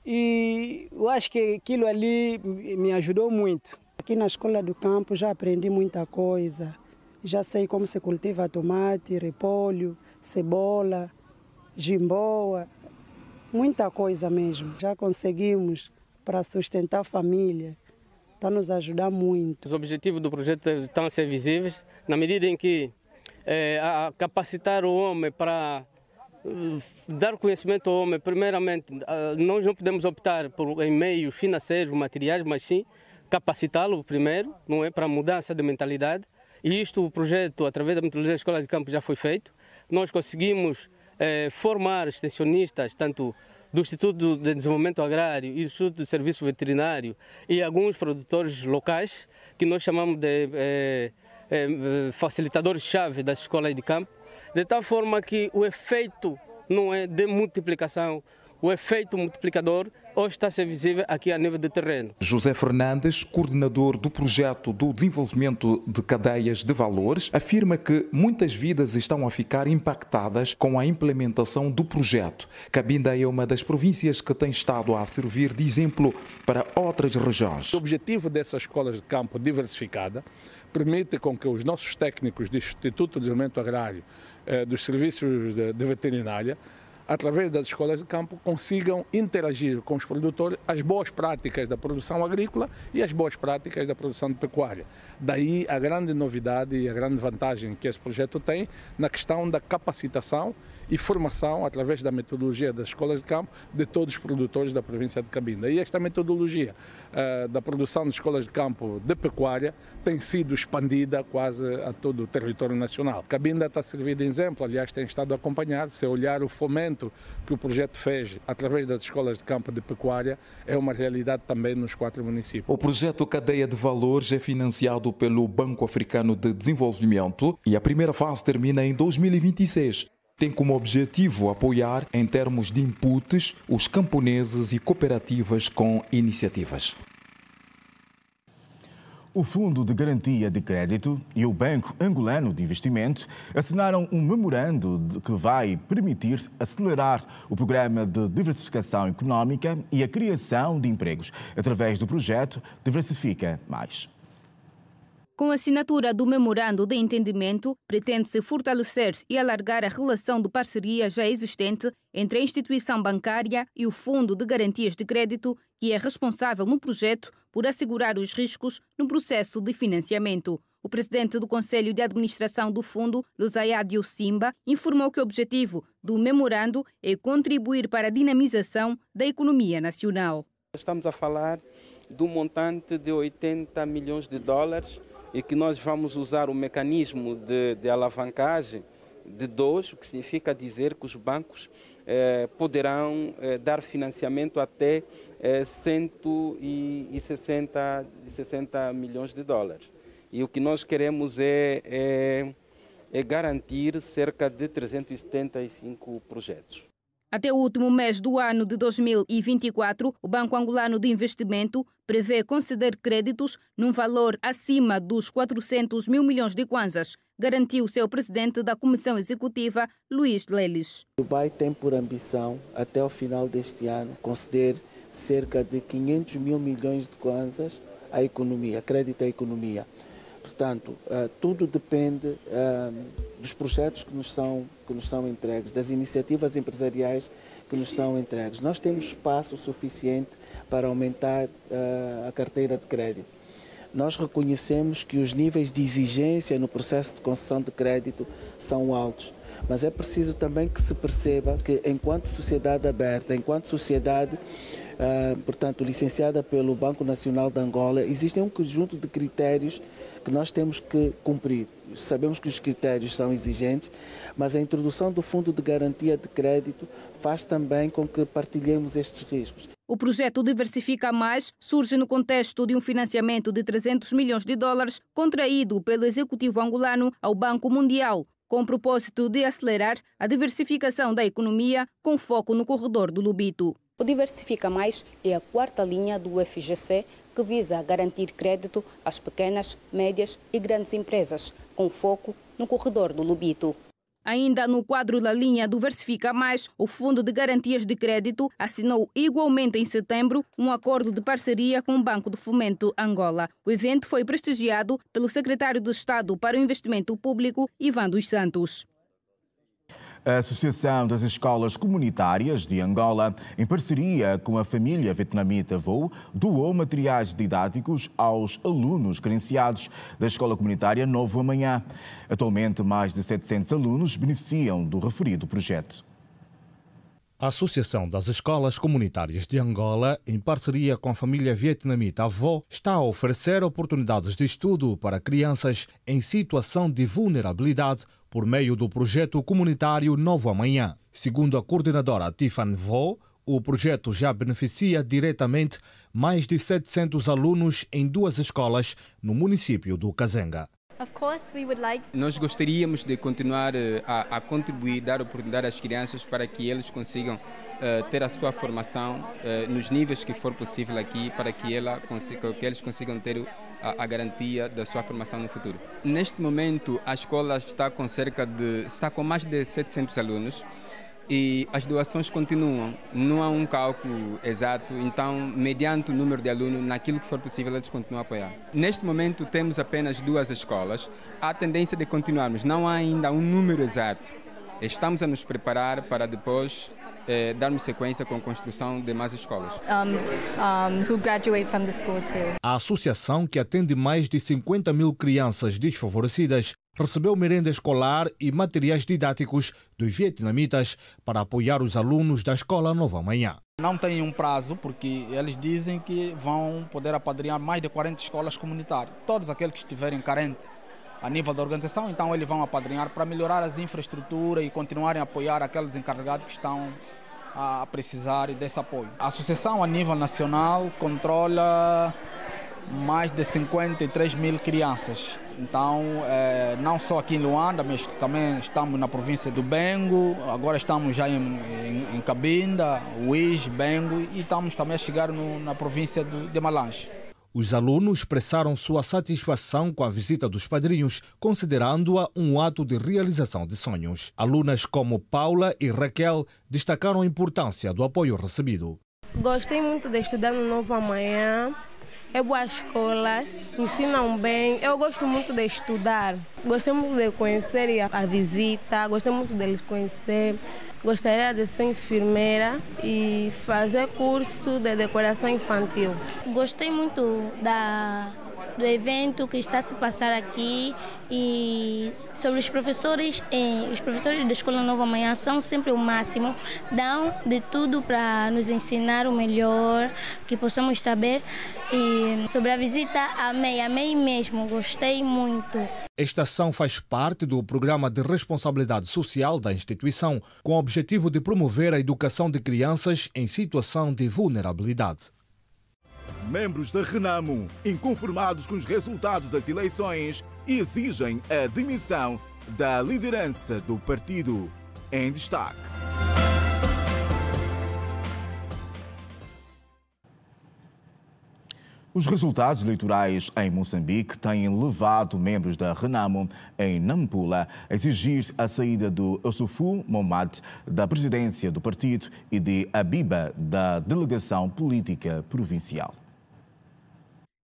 E eu acho que aquilo ali me ajudou muito. Aqui na Escola do Campo já aprendi muita coisa. Já sei como se cultiva tomate, repolho, cebola, jimboa. Muita coisa mesmo. Já conseguimos para sustentar a família. Está a nos ajudar muito. Os objetivos do projeto estão a ser visíveis, na medida em que a capacitar o homem para dar conhecimento ao homem. Primeiramente, nós não podemos optar em meios financeiros, materiais, mas sim capacitá-lo primeiro, não é, para a mudança de mentalidade. E isto, o projeto, através da metodologia da Escola de Campo, já foi feito. Nós conseguimos formar extensionistas, tanto do Instituto de Desenvolvimento Agrário e do Instituto de Serviço Veterinário e alguns produtores locais, que nós chamamos de facilitadores-chave das escolas de campo, de tal forma que o efeito não é de multiplicação, o efeito multiplicador hoje está a ser visível aqui a nível de terreno. José Fernandes, coordenador do projeto do desenvolvimento de cadeias de valores, afirma que muitas vidas estão a ficar impactadas com a implementação do projeto. Cabinda é uma das províncias que tem estado a servir de exemplo para outras regiões. O objetivo dessas escolas de campo diversificada permite com que os nossos técnicos do Instituto de Desenvolvimento Agrário, dos serviços de veterinária, através das escolas de campo, consigam interagir com os produtores as boas práticas da produção agrícola e as boas práticas da produção de pecuária. Daí a grande novidade e a grande vantagem que esse projeto tem na questão da capacitação e formação, através da metodologia das escolas de campo, de todos os produtores da província de Cabinda. E esta metodologia da produção de escolas de campo de pecuária tem sido expandida quase a todo o território nacional. Cabinda está a servir de exemplo, aliás, tem estado a acompanhar. Se olhar o fomento que o projeto fez através das escolas de campo de pecuária, é uma realidade também nos 4 municípios. O projeto Cadeia de Valores é financiado pelo Banco Africano de Desenvolvimento e a primeira fase termina em 2026. Tem como objetivo apoiar, em termos de inputs, os camponeses e cooperativas com iniciativas. O Fundo de Garantia de Crédito e o Banco Angolano de Investimento assinaram um memorando que vai permitir acelerar o programa de diversificação económica e a criação de empregos através do projeto Diversifica Mais. Com a assinatura do Memorando de Entendimento, pretende-se fortalecer e alargar a relação de parceria já existente entre a instituição bancária e o Fundo de Garantias de Crédito, que é responsável no projeto por assegurar os riscos no processo de financiamento. O presidente do Conselho de Administração do Fundo, Luzayadio Simba, informou que o objetivo do memorando é contribuir para a dinamização da economia nacional. Estamos a falar do montante de 80 milhões de dólares e que nós vamos usar o mecanismo de alavancagem de 2, o que significa dizer que os bancos poderão dar financiamento até 160 milhões de dólares. E o que nós queremos é garantir cerca de 375 projetos. Até o último mês do ano de 2024, o Banco Angolano de Investimento prevê conceder créditos num valor acima dos 400 mil milhões de kwanzas, garantiu o seu presidente da Comissão Executiva, Luís Leles. O BAI tem por ambição, até o final deste ano, conceder cerca de 500 mil milhões de kwanzas à economia, crédito à economia. Portanto, tudo depende dos projetos que nos são entregues, das iniciativas empresariais que nos são entregues. Nós temos espaço suficiente para aumentar a carteira de crédito. Nós reconhecemos que os níveis de exigência no processo de concessão de crédito são altos, mas é preciso também que se perceba que, enquanto sociedade aberta, enquanto sociedade portanto, licenciada pelo Banco Nacional de Angola, existem um conjunto de critérios que nós temos que cumprir. Sabemos que os critérios são exigentes, mas a introdução do Fundo de Garantia de Crédito faz também com que partilhemos estes riscos. O projeto Diversifica Mais surge no contexto de um financiamento de 300 milhões de dólares contraído pelo Executivo angolano ao Banco Mundial, com o propósito de acelerar a diversificação da economia com foco no corredor do Lubito. O Diversifica Mais é a 4ª linha do FGC que visa garantir crédito às pequenas, médias e grandes empresas, com foco no corredor do Lubito. Ainda no quadro da linha Diversifica Mais, o Fundo de Garantias de Crédito assinou igualmente em setembro um acordo de parceria com o Banco de Fomento Angola. O evento foi prestigiado pelo secretário de Estado para o Investimento Público, Ivan dos Santos. A Associação das Escolas Comunitárias de Angola, em parceria com a família vietnamita Vo, doou materiais didáticos aos alunos carenciados da Escola Comunitária Novo Amanhã. Atualmente, mais de 700 alunos beneficiam do referido projeto. A Associação das Escolas Comunitárias de Angola, em parceria com a família vietnamita Vo, está a oferecer oportunidades de estudo para crianças em situação de vulnerabilidade por meio do projeto comunitário Novo Amanhã. Segundo a coordenadora Tiffany Vo, o projeto já beneficia diretamente mais de 700 alunos em 2 escolas no município do Kazenga. Nós gostaríamos de continuar a contribuir, dar oportunidade às crianças para que eles consigam ter a sua formação nos níveis que for possível aqui, para que eles consigam ter a garantia da sua formação no futuro. Neste momento, a escola está com mais de 700 alunos e as doações continuam. Não há um cálculo exato, então, mediante o número de alunos, naquilo que for possível, eles continuam a apoiar. Neste momento, temos apenas 2 escolas. Há tendência de continuarmos, não há ainda um número exato. Estamos a nos preparar para depois darmos sequência com a construção de mais escolas. A associação, que atende mais de 50 mil crianças desfavorecidas, recebeu merenda escolar e materiais didáticos dos vietnamitas para apoiar os alunos da Escola Novo Amanhã. Não tem um prazo, porque eles dizem que vão poder apadrinhar mais de 40 escolas comunitárias. Todos aqueles que estiverem carentes a nível da organização, então eles vão apadrinhar para melhorar as infraestruturas e continuarem a apoiar aqueles encarregados que estão a precisar desse apoio. A associação a nível nacional controla mais de 53 mil crianças. Então, não só aqui em Luanda, mas também estamos na província do Bengo, agora estamos já em Cabinda, Uís, Bengo e estamos também a chegar na província de Malange. Os alunos expressaram sua satisfação com a visita dos padrinhos, considerando-a um ato de realização de sonhos. Alunas como Paula e Raquel destacaram a importância do apoio recebido. Gostei muito de estudar no Novo Amanhã. É boa escola, ensinam bem. Eu gosto muito de estudar. Gostei muito de conhecer a visita, gostei muito de eles conhecer. Gostaria de ser enfermeira e fazer curso de decoração infantil. Gostei muito do evento que está a se passar aqui e sobre os professores da Escola Novo Amanhã são sempre o máximo, dão de tudo para nos ensinar o melhor que possamos saber. E sobre a visita, amei mesmo, gostei muito. Esta ação faz parte do Programa de Responsabilidade Social da instituição, com o objetivo de promover a educação de crianças em situação de vulnerabilidade. Membros da Renamo, inconformados com os resultados das eleições, exigem a demissão da liderança do partido. Em destaque. Os resultados eleitorais em Moçambique têm levado membros da Renamo em Nampula a exigir a saída do Issoufou Mohamed da presidência do partido e de Abiba da delegação política provincial.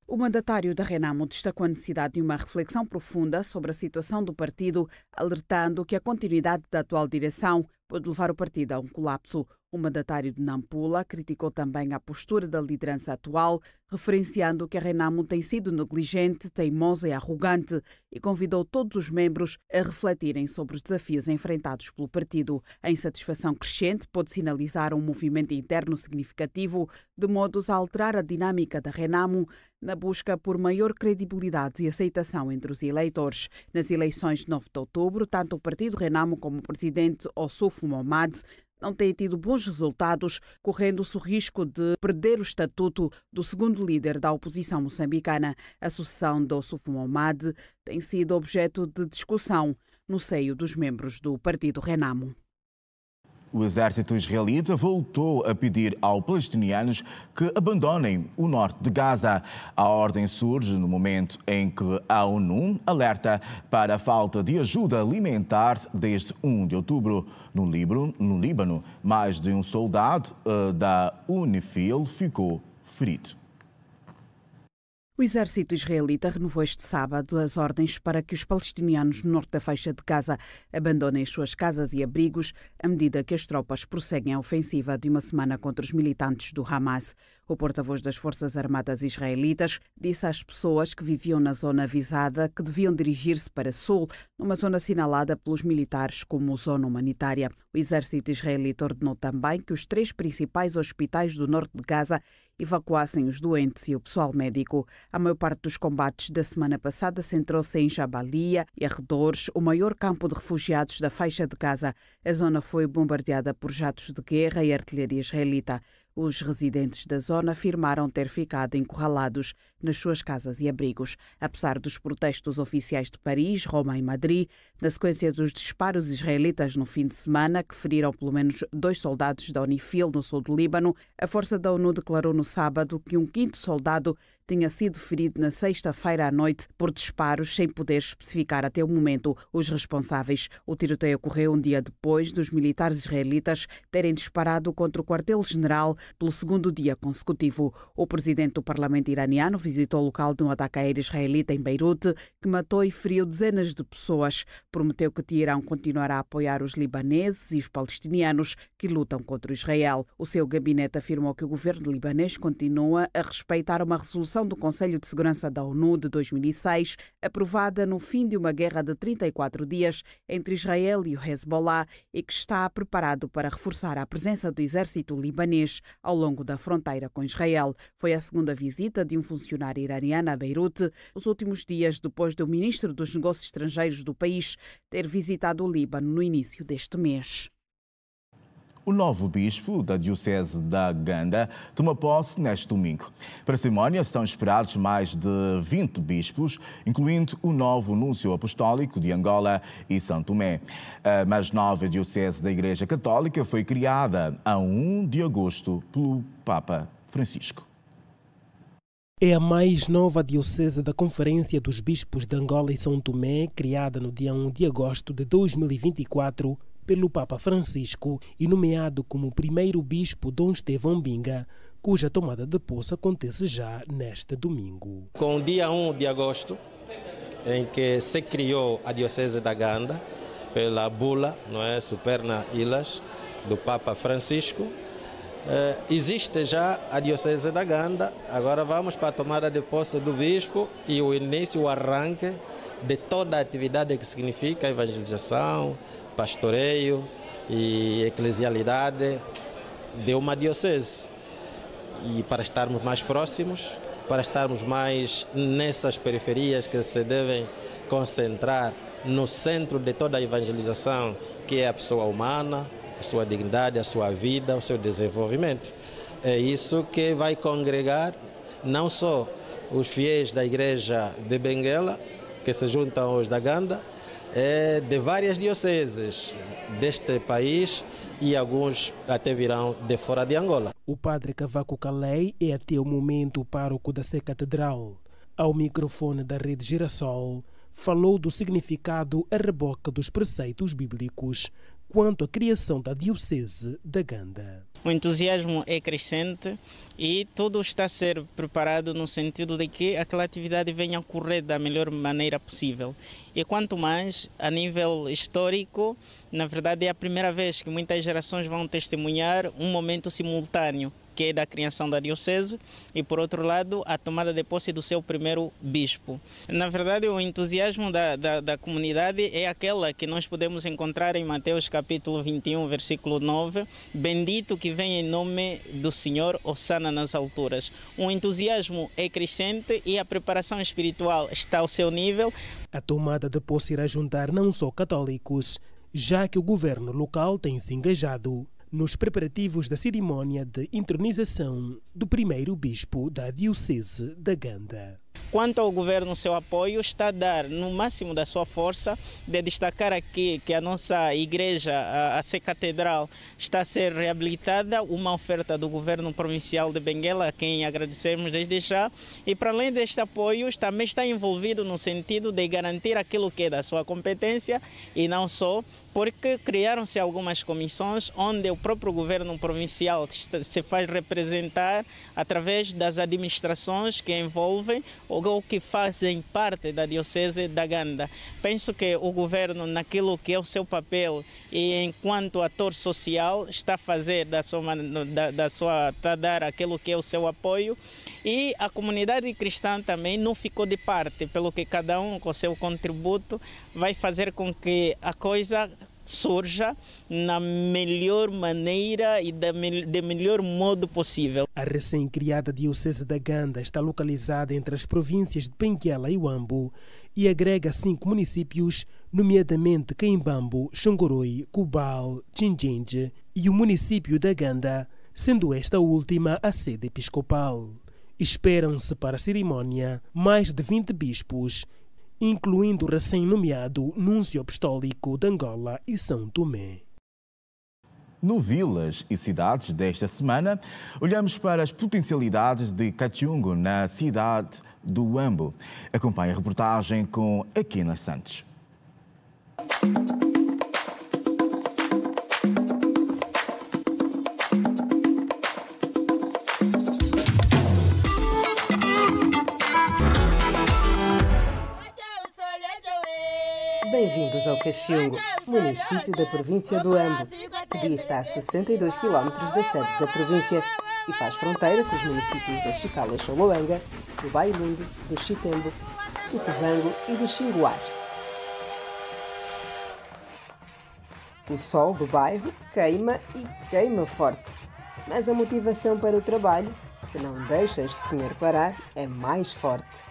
O mandatário da Renamo destacou a necessidade de uma reflexão profunda sobre a situação do partido, alertando que a continuidade da atual direção pode levar o partido a um colapso. O mandatário de Nampula criticou também a postura da liderança atual, referenciando que a Renamo tem sido negligente, teimosa e arrogante e convidou todos os membros a refletirem sobre os desafios enfrentados pelo partido. A insatisfação crescente pode sinalizar um movimento interno significativo de modos a alterar a dinâmica da Renamo na busca por maior credibilidade e aceitação entre os eleitores. Nas eleições de 9 de outubro, tanto o partido Renamo como o presidente Issoufou Mohamed não têm tido bons resultados, correndo-se o risco de perder o estatuto do segundo líder da oposição moçambicana. A sucessão de Issoufou Mohamed tem sido objeto de discussão no seio dos membros do partido Renamo. O exército israelita voltou a pedir aos palestinianos que abandonem o norte de Gaza. A ordem surge no momento em que a ONU alerta para a falta de ajuda alimentar desde 1 de outubro. No Líbano, mais de um soldado da UNIFIL ficou ferido. O exército israelita renovou este sábado as ordens para que os palestinianos no norte da faixa de Gaza abandonem as suas casas e abrigos à medida que as tropas prosseguem a ofensiva de uma semana contra os militantes do Hamas. O porta-voz das Forças Armadas israelitas disse às pessoas que viviam na zona avisada que deviam dirigir-se para sul, numa zona assinalada pelos militares como zona humanitária. O exército israelita ordenou também que os 3 principais hospitais do norte de Gaza evacuassem os doentes e o pessoal médico. A maior parte dos combates da semana passada centrou-se em Jabalia e arredores, o maior campo de refugiados da faixa de Gaza. A zona foi bombardeada por jatos de guerra e artilharia israelita. Os residentes da zona afirmaram ter ficado encurralados nas suas casas e abrigos. Apesar dos protestos oficiais de Paris, Roma e Madrid, na sequência dos disparos israelitas no fim de semana, que feriram pelo menos 2 soldados da UNIFIL no sul do Líbano, a força da ONU declarou no sábado que um 5º soldado tinha sido ferido na sexta-feira à noite por disparos, sem poder especificar até o momento os responsáveis. O tiroteio ocorreu um dia depois dos militares israelitas terem disparado contra o quartel-general pelo 2º dia consecutivo. O presidente do parlamento iraniano visitou o local de um ataque aéreo israelita em Beirute, que matou e feriu dezenas de pessoas. Prometeu que Teherão continuará a apoiar os libaneses e os palestinianos que lutam contra Israel. O seu gabinete afirmou que o governo libanês continua a respeitar uma resolução do Conselho de Segurança da ONU de 2006, aprovada no fim de uma guerra de 34 dias entre Israel e o Hezbollah e que está preparado para reforçar a presença do exército libanês ao longo da fronteira com Israel. Foi a segunda visita de um funcionário iraniano a Beirute, os últimos dias depois do ministro dos Negócios Estrangeiros do país ter visitado o Líbano no início deste mês. O novo bispo da Diocese da Ganda toma posse neste domingo. Para a cerimónia são esperados mais de 20 bispos, incluindo o novo núncio apostólico de Angola e São Tomé. A mais nova Diocese da Igreja Católica foi criada a 1 de agosto pelo Papa Francisco. É a mais nova diocese da Conferência dos Bispos de Angola e São Tomé, criada no dia 1 de agosto de 2024, pelo Papa Francisco e nomeado como primeiro bispo Dom Estevão Binga, cuja tomada de posse acontece já neste domingo. Com o dia 1 de agosto, em que se criou a Diocese da Ganda, pela bula, Superna Ilas, do Papa Francisco, existe já a Diocese da Ganda. Agora vamos para a tomada de posse do bispo e o início, o arranque de toda a atividade que significa evangelização, pastoreio e eclesialidade de uma diocese. E para estarmos mais próximos, para estarmos mais nessas periferias que se devem concentrar no centro de toda a evangelização, que é a pessoa humana, a sua dignidade, a sua vida, o seu desenvolvimento. É isso que vai congregar não só os fiéis da igreja de Benguela, que se juntam aos da Ganda, de várias dioceses deste país e alguns até virão de fora de Angola. O padre Cavaco Calei é até o momento o pároco da Sé Catedral. Ao microfone da Rede Girassol, falou do significado a reboque dos preceitos bíblicos quanto à criação da Diocese da Ganda. O entusiasmo é crescente e tudo está a ser preparado no sentido de que aquela atividade venha a ocorrer da melhor maneira possível. E quanto mais, a nível histórico, na verdade é a primeira vez que muitas gerações vão testemunhar um momento simultâneo, que é da criação da Diocese, e por outro lado, a tomada de posse do seu primeiro bispo. Na verdade, o entusiasmo da comunidade é aquela que nós podemos encontrar em Mateus capítulo 21, versículo 9, bendito que vem em nome do Senhor, Hosana nas alturas. O entusiasmo é crescente e a preparação espiritual está ao seu nível. A tomada de posse irá juntar não só católicos, já que o governo local tem se engajado nos preparativos da cerimónia de entronização do primeiro bispo da Diocese da Ganda. quanto ao governo, o seu apoio está a dar no máximo da sua força, de destacar aqui que a nossa igreja, a Sé Catedral, está a ser reabilitada, uma oferta do governo provincial de Benguela, a quem agradecemos desde já, e para além deste apoio, também está envolvido no sentido de garantir aquilo que é da sua competência e não só, porque criaram-se algumas comissões onde o próprio governo provincial se faz representar através das administrações que envolvem ou que fazem parte da Diocese da Ganda. Penso que o governo, naquilo que é o seu papel e enquanto ator social, está a fazer está a dar aquilo que é o seu apoio, e a comunidade cristã também não ficou de parte, pelo que cada um com seu contributo vai fazer com que a coisa surja na melhor maneira e de melhor modo possível. A recém-criada Diocese da Ganda está localizada entre as províncias de Benguela e Huambo e agrega 5 municípios, nomeadamente Quimbambo, Xongoroi, Cubal, Chinjinje e o município da Ganda, sendo esta última a sede episcopal. Esperam-se para a cerimónia mais de 20 bispos, incluindo o recém-nomeado Núncio Apostólico de Angola e São Tomé. No Vilas e Cidades desta semana, olhamos para as potencialidades de Cachungo na cidade do Huambo. Acompanhe a reportagem com Aquina Santos. Bem-vindos ao Cachungo, município da província do Huambo, que dista a 62 km da sede da província e faz fronteira com os municípios da Chicala-Xoloanga, do Bailundo, do Chitembo, do Cuvango e do Xinguar. O sol do bairro queima e queima forte, mas a motivação para o trabalho, que não deixa este senhor parar, é mais forte.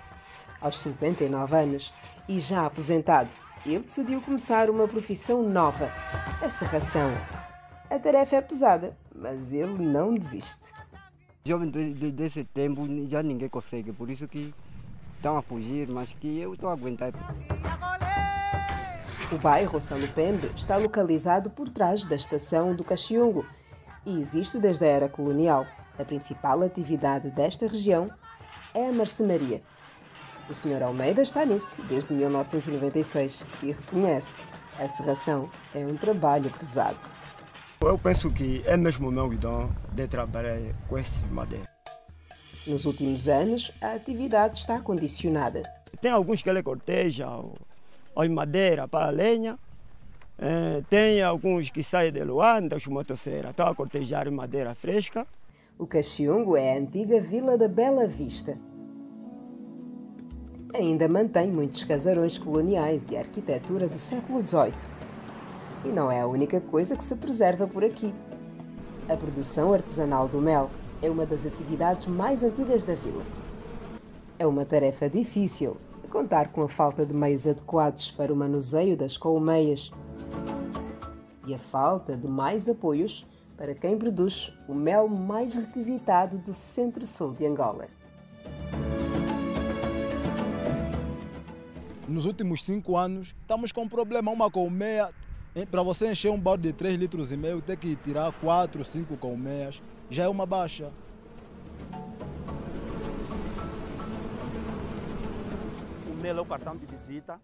Aos 59 anos e já aposentado, ele decidiu começar uma profissão nova, a serração. A tarefa é pesada, mas ele não desiste. Jovem desse tempo já ninguém consegue, por isso que estão a fugir, mas que eu estou a aguentar. O bairro São Lupembe está localizado por trás da estação do Cachungo e existe desde a era colonial. A principal atividade desta região é a marcenaria. O Sr. Almeida está nisso desde 1996 e reconhece: a serração é um trabalho pesado. Eu penso que é mesmo meu dom de trabalhar com esse madeira. Nos últimos anos, a atividade está condicionada. Tem alguns que ele corteja a madeira para a lenha. Tem alguns que saem de Luanda, os motosserras, estão a cortejar madeira fresca. O Cachungo é a antiga Vila da Bela Vista. Ainda mantém muitos casarões coloniais e a arquitetura do século XVIII. E não é a única coisa que se preserva por aqui. A produção artesanal do mel é uma das atividades mais antigas da vila. É uma tarefa difícil, a contar com a falta de meios adequados para o manuseio das colmeias e a falta de mais apoios para quem produz o mel mais requisitado do centro-sul de Angola. Nos últimos 5 anos, estamos com um problema. Uma colmeia, para você encher um balde de 3,5 litros, tem que tirar 4 ou 5 colmeias. Já é uma baixa. O mel é o cartão de visita.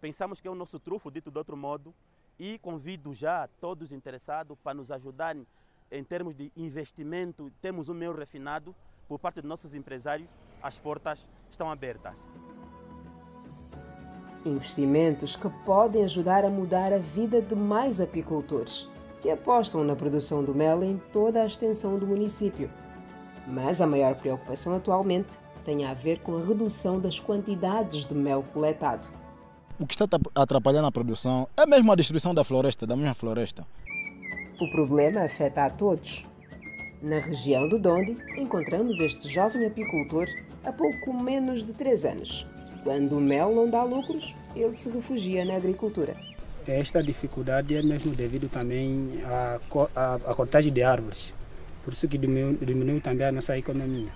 Pensamos que é o nosso trunfo, dito de outro modo. E convido já todos interessados para nos ajudarem em termos de investimento. Temos um mel refinado por parte dos nossos empresários. As portas estão abertas. Investimentos que podem ajudar a mudar a vida de mais apicultores, que apostam na produção do mel em toda a extensão do município. Mas a maior preocupação atualmente tem a ver com a redução das quantidades de mel coletado. O que está atrapalhando a produção é mesmo a destruição da floresta, da minha floresta. O problema afeta a todos. Na região do Donde, encontramos este jovem apicultor há pouco menos de 3 anos. Quando o mel não dá lucros, ele se refugia na agricultura. Esta dificuldade é mesmo devido também à cortagem de árvores. Por isso que diminuiu também a nossa economia.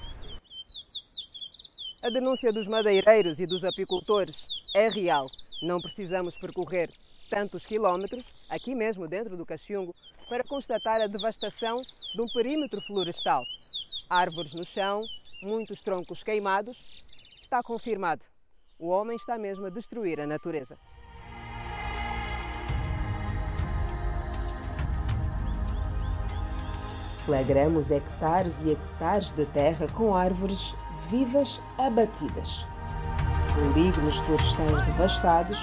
A denúncia dos madeireiros e dos apicultores é real. Não precisamos percorrer tantos quilómetros, aqui mesmo dentro do Caxiungo, para constatar a devastação de um perímetro florestal. Árvores no chão, muitos troncos queimados. Está confirmado. O homem está mesmo a destruir a natureza. Flagramos hectares e hectares de terra com árvores vivas abatidas, polígonos florestais devastados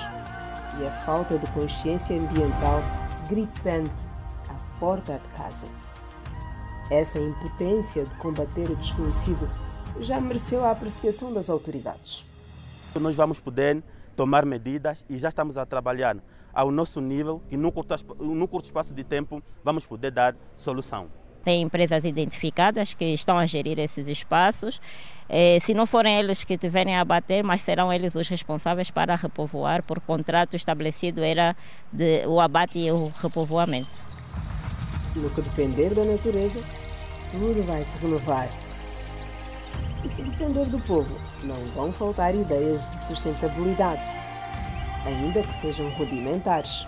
e a falta de consciência ambiental gritante à porta de casa. Essa impotência de combater o desconhecido já mereceu a apreciação das autoridades. Nós vamos poder tomar medidas e já estamos a trabalhar ao nosso nível que num curto espaço de tempo vamos poder dar solução. Tem empresas identificadas que estão a gerir esses espaços. Se não forem eles que tiverem a abater, mas serão eles os responsáveis para repovoar. Por contrato estabelecido era o abate e o repovoamento. No que depender da natureza, tudo vai se renovar. E se depender do povo, não vão faltar ideias de sustentabilidade, ainda que sejam rudimentares,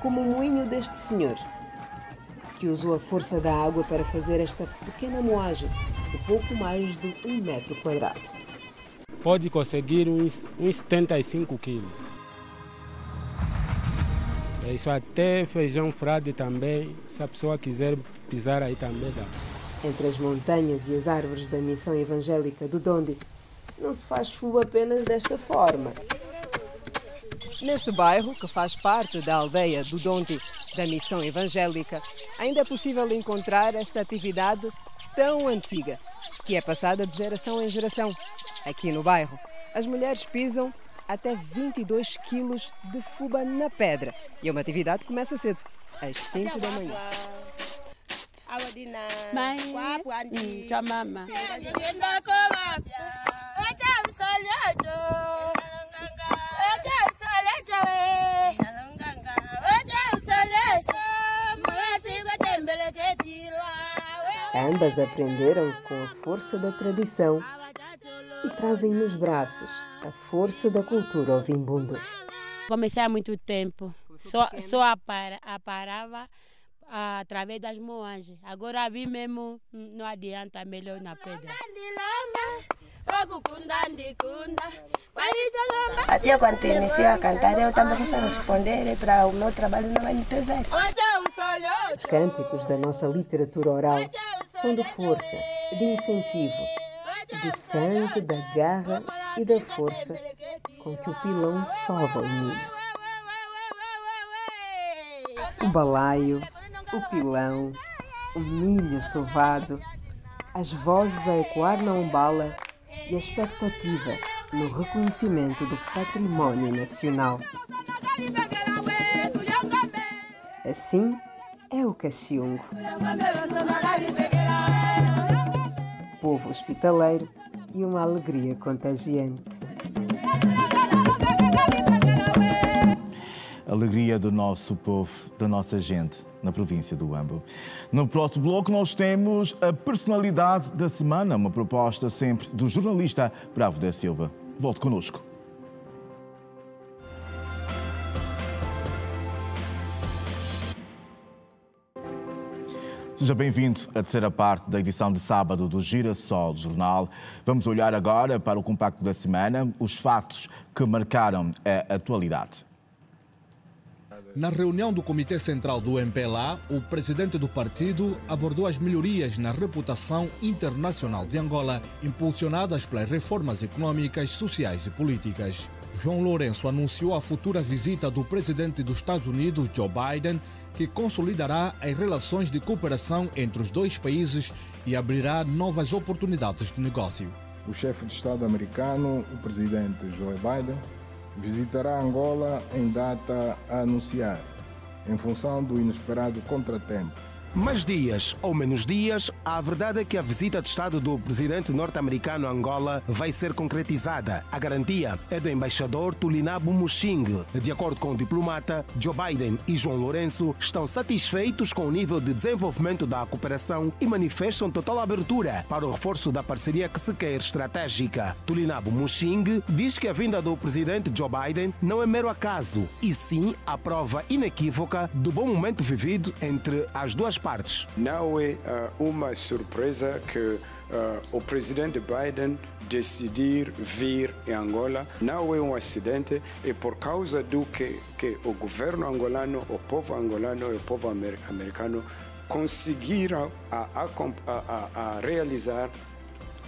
como o moinho deste senhor, que usou a força da água para fazer esta pequena moagem de pouco mais de 1 metro quadrado. Pode conseguir uns 75 quilos. Isso até feijão frade também, se a pessoa quiser pisar aí também dá. Entre as montanhas e as árvores da missão evangélica do Dondi, não se faz fumo apenas desta forma. Neste bairro, que faz parte da aldeia do Dondi da missão evangélica, ainda é possível encontrar esta atividade tão antiga, que é passada de geração em geração. Aqui no bairro, as mulheres pisam até 22 quilos de fuba na pedra. E é uma atividade que começa cedo, às 5 da manhã. Ambas aprenderam com a força da tradição e trazem nos braços a força da cultura ovimbundo. Comecei há muito tempo, só aparava através das moagens. Agora vi mesmo, não adianta, melhor na pedra. Até quando iniciei a cantar, eu também quis responder para o meu trabalho não vai me pesar. Os cânticos da nossa literatura oral são de força, de incentivo, do sangue, da garra e da força com que o pilão sova o milho. O balaio, o pilão, o milho sovado, as vozes a ecoar na umbala e a expectativa no reconhecimento do património nacional. Assim é o Caxiungo. Povo hospitaleiro e uma alegria contagiante. Alegria do nosso povo, da nossa gente, na província do Huambo. No próximo bloco nós temos a personalidade da semana, uma proposta sempre do jornalista Bravo da Silva. Volte connosco. Seja bem-vindo à terceira parte da edição de sábado do Girassol Jornal. Vamos olhar agora para o compacto da semana, os fatos que marcaram a atualidade. Na reunião do Comitê Central do MPLA, o presidente do partido abordou as melhorias na reputação internacional de Angola, impulsionadas pelas reformas econômicas, sociais e políticas. João Lourenço anunciou a futura visita do presidente dos Estados Unidos, Joe Biden, que consolidará as relações de cooperação entre os dois países e abrirá novas oportunidades de negócio. O chefe de Estado americano, o presidente Joe Biden, visitará Angola em data a anunciar, em função do inesperado contratempo Mais dias ou menos dias, a verdade é que a visita de Estado do presidente norte-americano a Angola vai ser concretizada. A garantia é do embaixador Tulinabo Mushing. De acordo com o diplomata, Joe Biden e João Lourenço estão satisfeitos com o nível de desenvolvimento da cooperação e manifestam total abertura para o reforço da parceria que se quer estratégica. Tulinabo Mushing diz que a vinda do presidente Joe Biden não é mero acaso, e sim a prova inequívoca do bom momento vivido entre as duas partes. Não é uma surpresa que o presidente Biden decidir vir em Angola. Não é um acidente, é por causa do que o governo angolano, o povo angolano e o povo americano conseguiram a realizar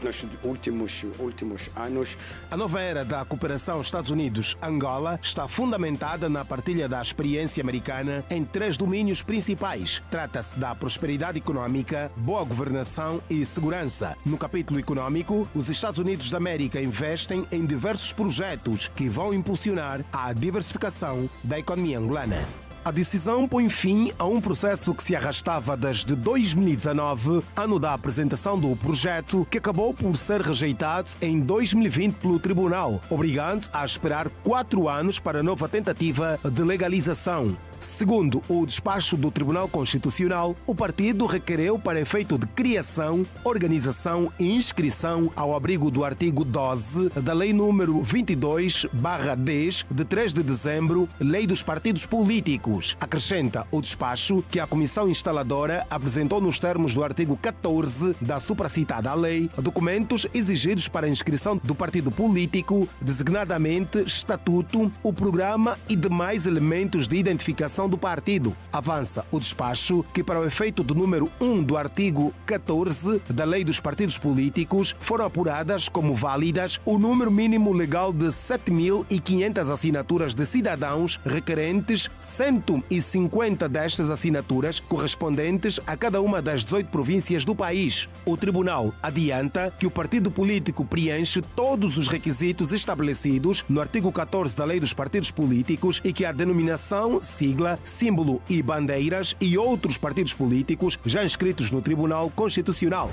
nos últimos anos. A nova era da cooperação Estados Unidos-Angola está fundamentada na partilha da experiência americana em 3 domínios principais. Trata-se da prosperidade econômica, boa governação e segurança. No capítulo econômico, os Estados Unidos da América investem em diversos projetos que vão impulsionar a diversificação da economia angolana. A decisão põe fim a um processo que se arrastava desde 2019, ano da apresentação do projeto, que acabou por ser rejeitado em 2020 pelo Tribunal, obrigando a esperar 4 anos para a nova tentativa de legalização. Segundo o despacho do Tribunal Constitucional, o partido requereu para efeito de criação, organização e inscrição ao abrigo do artigo 12 da Lei número 22/10 de 3 de dezembro, Lei dos Partidos Políticos. Acrescenta o despacho que a Comissão Instaladora apresentou nos termos do artigo 14 da supracitada lei documentos exigidos para a inscrição do partido político, designadamente estatuto, o programa e demais elementos de identificação do partido. Avança o despacho que, para o efeito do número 1 do artigo 14 da Lei dos Partidos Políticos, foram apuradas como válidas o número mínimo legal de 7.500 assinaturas de cidadãos requerentes, 150 destas assinaturas correspondentes a cada uma das 18 províncias do país. O tribunal adianta que o partido político preenche todos os requisitos estabelecidos no artigo 14 da Lei dos Partidos Políticos e que a denominação, sigla, símbolo e bandeiras e outros partidos políticos já inscritos no Tribunal Constitucional.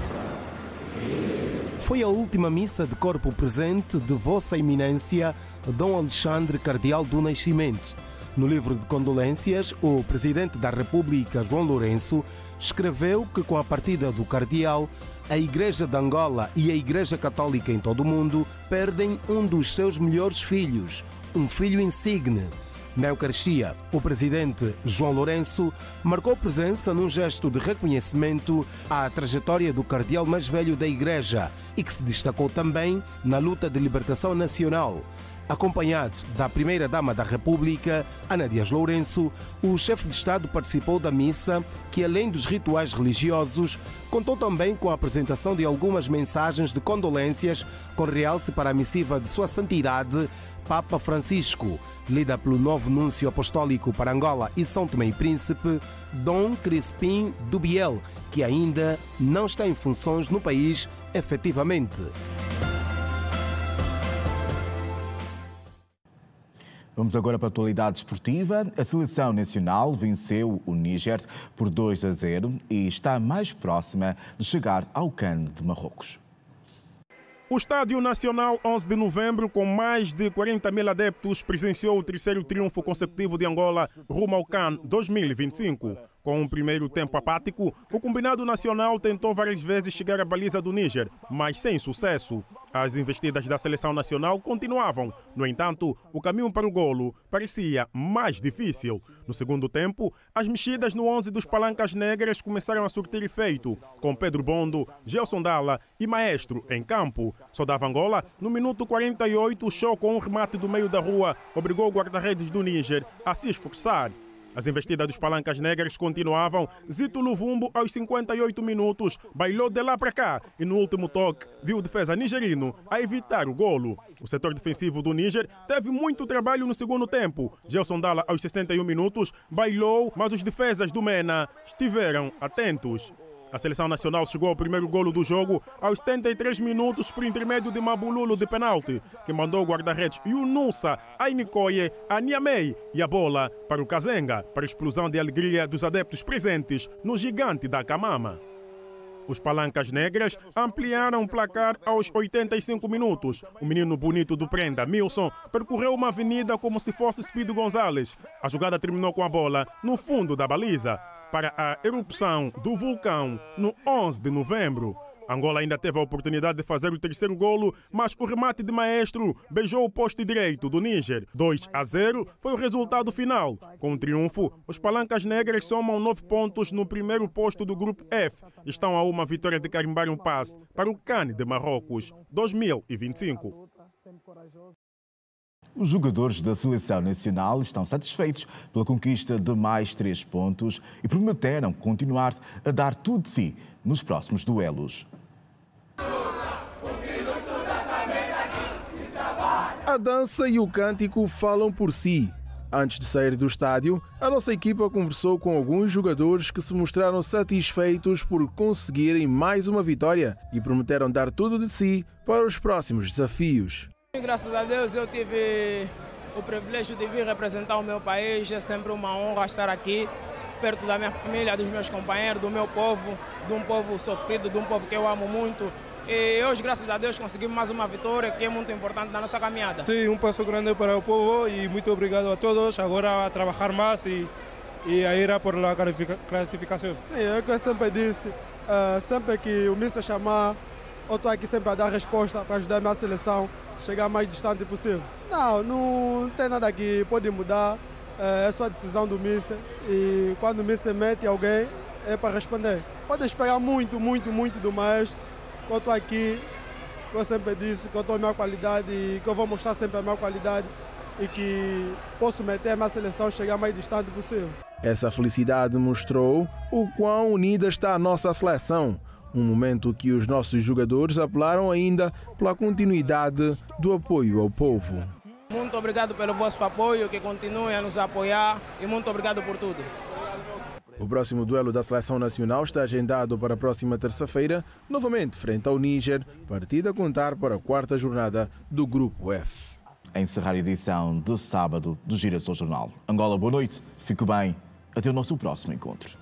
Foi a última missa de corpo presente de Vossa Eminência Dom Alexandre Cardeal do Nascimento. No livro de condolências, o Presidente da República, João Lourenço, escreveu que com a partida do Cardeal, a Igreja de Angola e a Igreja Católica em todo o mundo perdem um dos seus melhores filhos, um filho insigne. Na Eucaristia, o presidente João Lourenço marcou presença num gesto de reconhecimento à trajetória do cardeal mais velho da Igreja e que se destacou também na luta de libertação nacional. Acompanhado da primeira-dama da República, Ana Dias Lourenço, o chefe de Estado participou da missa que, além dos rituais religiosos, contou também com a apresentação de algumas mensagens de condolências com realce para a missiva de Sua Santidade, Papa Francisco, lida pelo novo núncio apostólico para Angola e São Tomé e Príncipe, Dom Crispim Dubiel, que ainda não está em funções no país efetivamente. Vamos agora para a atualidade esportiva. A seleção nacional venceu o Níger por 2-0 e está mais próxima de chegar ao CAN de Marrocos. O Estádio Nacional 11 de novembro, com mais de 40 mil adeptos, presenciou o terceiro triunfo consecutivo de Angola rumo ao CAN 2025. Com um primeiro tempo apático, o combinado nacional tentou várias vezes chegar à baliza do Níger, mas sem sucesso. As investidas da seleção nacional continuavam. No entanto, o caminho para o golo parecia mais difícil. No segundo tempo, as mexidas no 11 dos Palancas Negras começaram a surtir efeito, com Pedro Bondo, Gelson Dalla e Maestro em campo. Só dava Angola, no minuto 48, o show com um remate do meio da rua obrigou o guarda-redes do Níger a se esforçar. As investidas dos Palancas Negras continuavam. Zito Luvumbo, aos 58 minutos, bailou de lá para cá e no último toque viu o defesa nigerino a evitar o golo. O setor defensivo do Níger teve muito trabalho no segundo tempo. Gelson Dalla, aos 61 minutos, bailou, mas os defesas do MENA estiveram atentos. A seleção nacional chegou ao primeiro golo do jogo aos 73 minutos por intermédio de Mabululo de penalti, que mandou o guarda-redes Yunusa Ainikoye a Niamey e a bola para o Kazenga, para a explosão de alegria dos adeptos presentes no gigante da Camama. Os Palancas Negras ampliaram o placar aos 85 minutos. O menino bonito do Prenda, Milson, percorreu uma avenida como se fosse Speed Gonzalez. A jogada terminou com a bola no fundo da baliza para a erupção do vulcão no 11 de novembro. Angola ainda teve a oportunidade de fazer o terceiro golo, mas o remate de Maestro beijou o poste direito do Níger. 2-0 foi o resultado final. Com o triunfo, os Palancas Negras somam 9 pontos no primeiro posto do grupo F. Estão a uma vitória de carimbar um passe para o CAN de Marrocos 2025. Os jogadores da Seleção Nacional estão satisfeitos pela conquista de mais 3 pontos e prometeram continuar a dar tudo de si nos próximos duelos. A dança e o cântico falam por si. Antes de sair do estádio, a nossa equipa conversou com alguns jogadores que se mostraram satisfeitos por conseguirem mais uma vitória e prometeram dar tudo de si para os próximos desafios. Graças a Deus eu tive o privilégio de vir representar o meu país. É sempre uma honra estar aqui, perto da minha família, dos meus companheiros, do meu povo, de um povo sofrido, de um povo que eu amo muito. E hoje, graças a Deus, conseguimos mais uma vitória que é muito importante na nossa caminhada. Sim, um passo grande para o povo e muito obrigado a todos. Agora a trabalhar mais e a ir por a classificação. Sim, é o que eu sempre disse. Sempre que o Mister chamar, eu estou aqui sempre a dar resposta para ajudar a minha seleção a chegar mais distante possível. Não tem nada que pode mudar. É só a decisão do Mister. E quando o Mister mete alguém, é para responder. Podem esperar muito do Maestro. Que eu estou aqui, que eu sempre disse, que eu estou a minha qualidade e que eu vou mostrar sempre a minha qualidade e que posso meter a minha seleção a chegar mais distante possível. Essa felicidade mostrou o quão unida está a nossa seleção. Um momento que os nossos jogadores apelaram ainda pela continuidade do apoio ao povo. Muito obrigado pelo vosso apoio, que continue a nos apoiar e muito obrigado por tudo. O próximo duelo da Seleção Nacional está agendado para a próxima terça-feira, novamente frente ao Níger, partida a contar para a 4ª jornada do Grupo F. A encerrar a edição de sábado do Girassol Jornal. Angola, boa noite, fique bem, até o nosso próximo encontro.